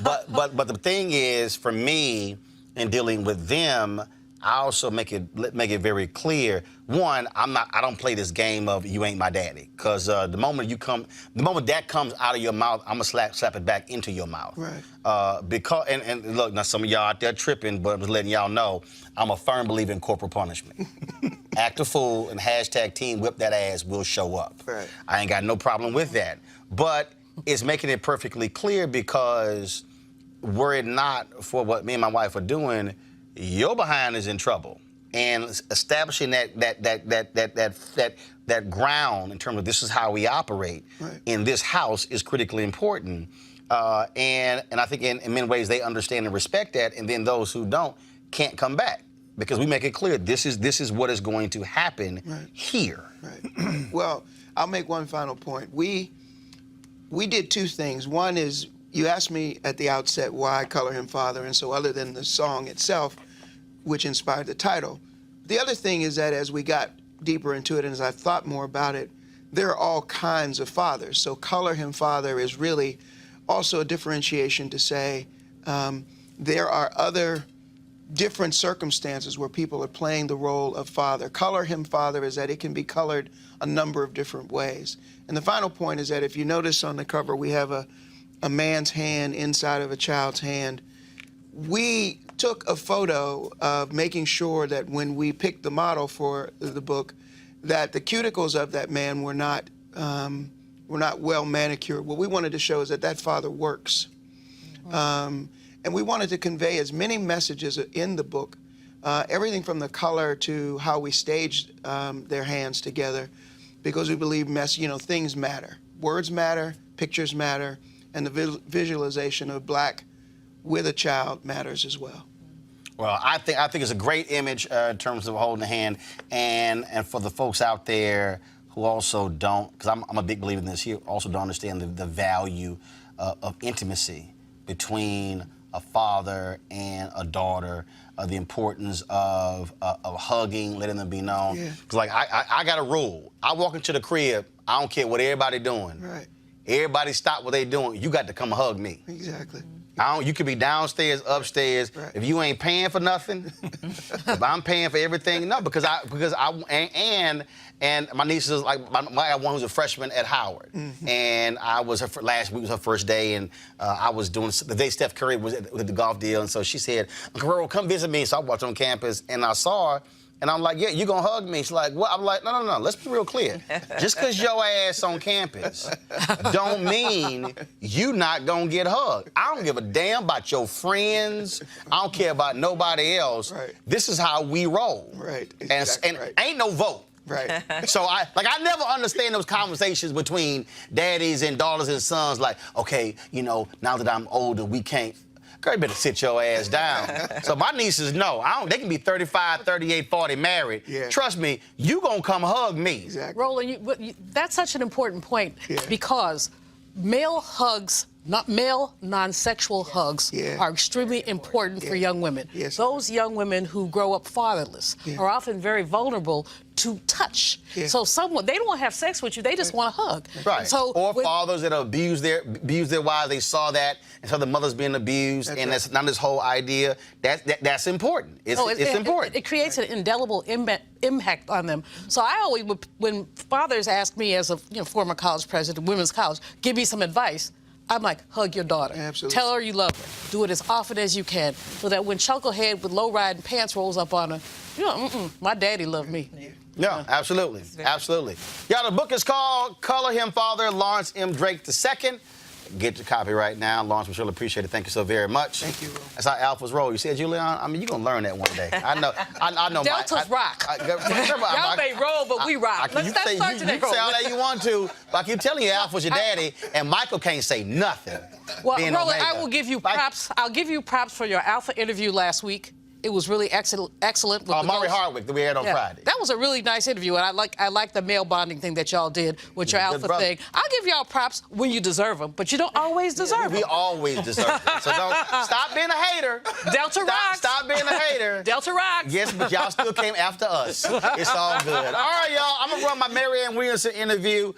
But the thing is, for me, in dealing with them, I also make it very clear. One, I don't play this game of you ain't my daddy, because the moment that comes out of your mouth, I'm gonna slap it back into your mouth. Right. Because and look, now some of y'all out there tripping, but I'm just letting y'all know I'm a firm believer in corporal punishment. Act a fool and hashtag team whip that ass will show up. Right. I ain't got no problem with that, but it's making it perfectly clear, because were it not for what me and my wife are doing, your behind is in trouble. And establishing that ground in terms of this is how we operate in this house is critically important. And I think in many ways they understand and respect that, and then those who don't can't come back, because we make it clear this is what is going to happen here. Right. Well, I'll make one final point. We did two things. One is, you asked me at the outset why Color Him Father, and so other than the song itself, which inspired the title, the other thing is that as we got deeper into it and as I thought more about it, there are all kinds of fathers. So Color Him Father is really also a differentiation to say there are other different circumstances where people are playing the role of father. Color Him Father is that it can be colored a number of different ways. And the final point is that if you notice on the cover, we have a man's hand inside of a child's hand. We took a photo of making sure that when we picked the model for the book, that the cuticles of that man were not well manicured. What we wanted to show is that father works. And we wanted to convey as many messages in the book, everything from the color to how we staged their hands together, because we believe things matter. Words matter, pictures matter, and the visualization of black with a child matters as well. Well, I think it's a great image in terms of holding the hand, and for the folks out there who also don't, because I'm a big believer in this here, also don't understand the value of intimacy between a father and a daughter, the importance of hugging, letting them be known. Because like I got a rule. I walk into the crib, I don't care what everybody doing. Right. Everybody stop what they doing. You got to come hug me. Exactly. You could be downstairs, upstairs. Right. If you ain't paying for nothing, if I'm paying for everything, no, because my niece is like my one who's a freshman at Howard, and I was last week was her first day, and I was doing the day Steph Curry was with the golf deal, and so she said, "Uncle Roland, come visit me." So I walked on campus, and I saw her. And I'm like, yeah, you gonna hug me? She's like, what? I'm like, no. Let's be real clear. Just because your ass on campus don't mean you not gonna get hugged. I don't give a damn about your friends. I don't care about nobody else. Right. This is how we roll. Right. And ain't no vote. Right. So I never understand those conversations between daddies and daughters and sons. Like, okay, now that I'm older, we can't. Girl, you better sit your ass down. So my nieces know. They can be 35, 38, 40 married. Yeah. Trust me, you gonna come hug me. Exactly. Roland, that's such an important point because male hugs, not male non-sexual hugs, are extremely important for young women. Yes. Those young women who grow up fatherless are often very vulnerable to touch. So they don't want to have sex with you, they just want to hug. Right. So or fathers that abuse their wives, they saw that, and so the mother's being abused, that's not this whole idea. That's important. It's important. It creates an indelible impact on them. So I always, when fathers ask me as a former college president, women's college, give me some advice, I'm like, hug your daughter. Absolutely. Tell her you love her. Do it as often as you can, so that when Chucklehead with low-riding pants rolls up on her, my daddy loved me. Yeah, absolutely. Absolutely. Yeah, the book is called Color Him Father, Lawrence M. Drake II. Get your copy right now. Lawrence, we surely appreciate it. Thank you so very much. Thank you, Roland. That's how alphas roll. You said, Julian? I mean, you're going to learn that one day. I know. Deltas rock. Y'all may roll, but we rock. You can say all that you want to, but I keep telling you, Alpha's your daddy, and Michael can't say nothing. Well, Roland, I will give you props. I'll give you props for your Alpha interview last week. It was really excellent. Maury Hardwick that we had on Friday. That was a really nice interview, and I like the male bonding thing that y'all did with your Alpha thing. I'll give y'all props when you deserve them, but you don't always deserve them. We always deserve them. So don't stop being a hater. Delta rocks. Stop being a hater. Delta rocks. Yes, but y'all still came after us. It's all good. All right, y'all. I'm gonna run my Marianne Williamson interview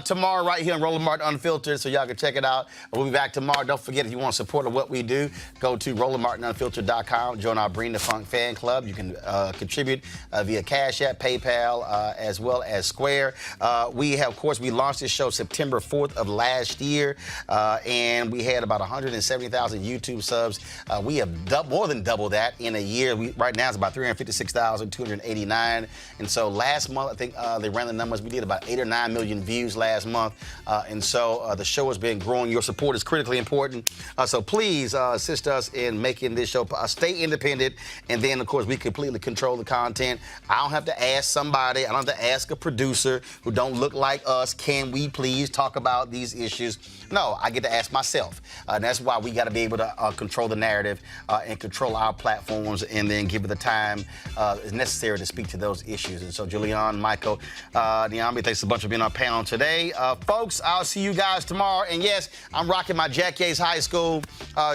tomorrow right here on Roland Martin Unfiltered, so y'all can check it out. We'll be back tomorrow. Don't forget, if you want to support what we do, go to RolandMartinUnfiltered.com. Join our brand Bring the Funk fan club. You can contribute via Cash App, PayPal, as well as Square. We launched this show September 4th of last year, and we had about 170,000 YouTube subs. We have more than double that in a year. Right now it's about 356,289. And so last month, I think they ran the numbers. We did about 8 or 9 million views last month. And so the show has been growing. Your support is critically important. So please assist us in making this show. Stay independent. And then, of course, we completely control the content. I don't have to ask somebody. I don't have to ask a producer who don't look like us, can we please talk about these issues? No, I get to ask myself. And that's why we got to be able to control the narrative and control our platforms and then give it the time necessary to speak to those issues. And so, Julian, Michael, Niambi, thanks a bunch for being on our panel today. Folks, I'll see you guys tomorrow. And yes, I'm rocking my Jack Yates High School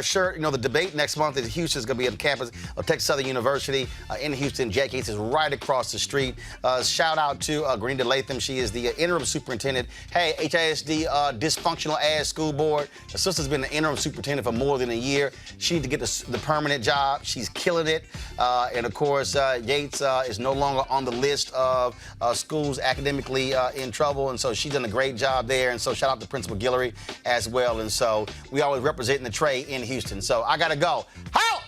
shirt. You know, the debate next month in Houston is going to be on campus of Texas Southern University in Houston. Jack Yates is right across the street. Shout out to Grinda Latham. She is the interim superintendent. Hey, HISD dysfunctional ass school board. The sister's been the interim superintendent for more than a year. She needs to get the permanent job. She's killing it. And of course, Yates is no longer on the list of schools academically in trouble. And so she's done a great job there. And so shout out to Principal Guillory as well. And so we always representing the trade in Houston. So I got to go. How?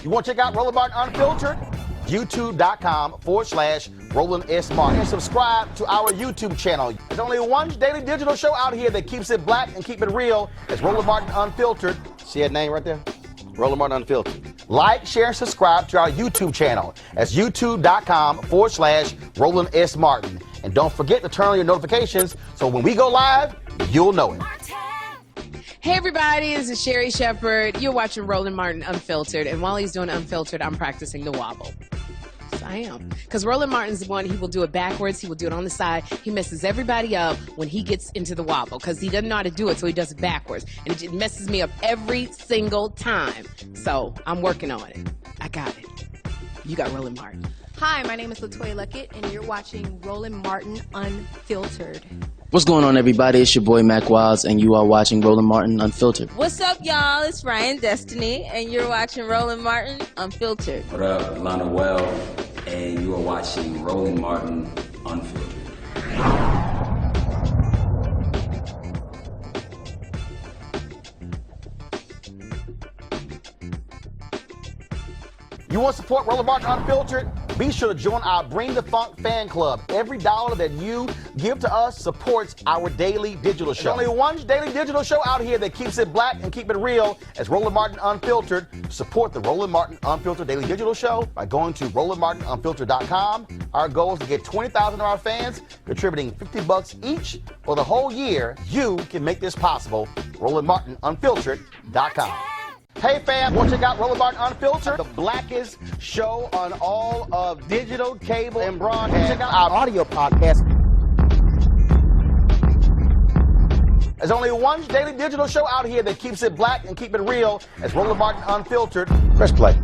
You want to check out Roland Martin Unfiltered? YouTube.com/Roland S. Martin. And subscribe to our YouTube channel. There's only one daily digital show out here that keeps it black and keep it real. It's Roland Martin Unfiltered. See that name right there? Roland Martin Unfiltered. Like, share, and subscribe to our YouTube channel. That's YouTube.com/Roland S. Martin. And don't forget to turn on your notifications so when we go live, you'll know it. Hey everybody, this is Sherry Shepherd. You're watching Roland Martin Unfiltered, and while he's doing Unfiltered, I'm practicing the wobble. Yes, I am. Because Roland Martin's the one, he will do it backwards, he will do it on the side. He messes everybody up when he gets into the wobble, because he doesn't know how to do it, so he does it backwards. And it messes me up every single time. So, I'm working on it. I got it. You got Roland Martin. Hi, my name is LaToya Luckett, and you're watching Roland Martin Unfiltered. What's going on, everybody? It's your boy Mac Wiles, and you are watching Roland Martin Unfiltered. What's up, y'all? It's Ryan Destiny, and you're watching Roland Martin Unfiltered. What up, Lana Well, and you are watching Roland Martin Unfiltered. You want to support Roland Martin Unfiltered? Be sure to join our Bring the Funk fan club. Every dollar that you give to us supports our daily digital show. There's only one daily digital show out here that keeps it black and keep it real. It's Roland Martin Unfiltered. Support the Roland Martin Unfiltered daily digital show by going to RolandMartinUnfiltered.com. Our goal is to get 20,000 of our fans contributing $50 each for the whole year. You can make this possible. RolandMartinUnfiltered.com. Hey fam, want to check out Roland Martin Unfiltered? The blackest show on all of digital, cable, and broadcast. Check out our audio podcast. There's only one daily digital show out here that keeps it black and keep it real. It's Roland Martin Unfiltered. Press play.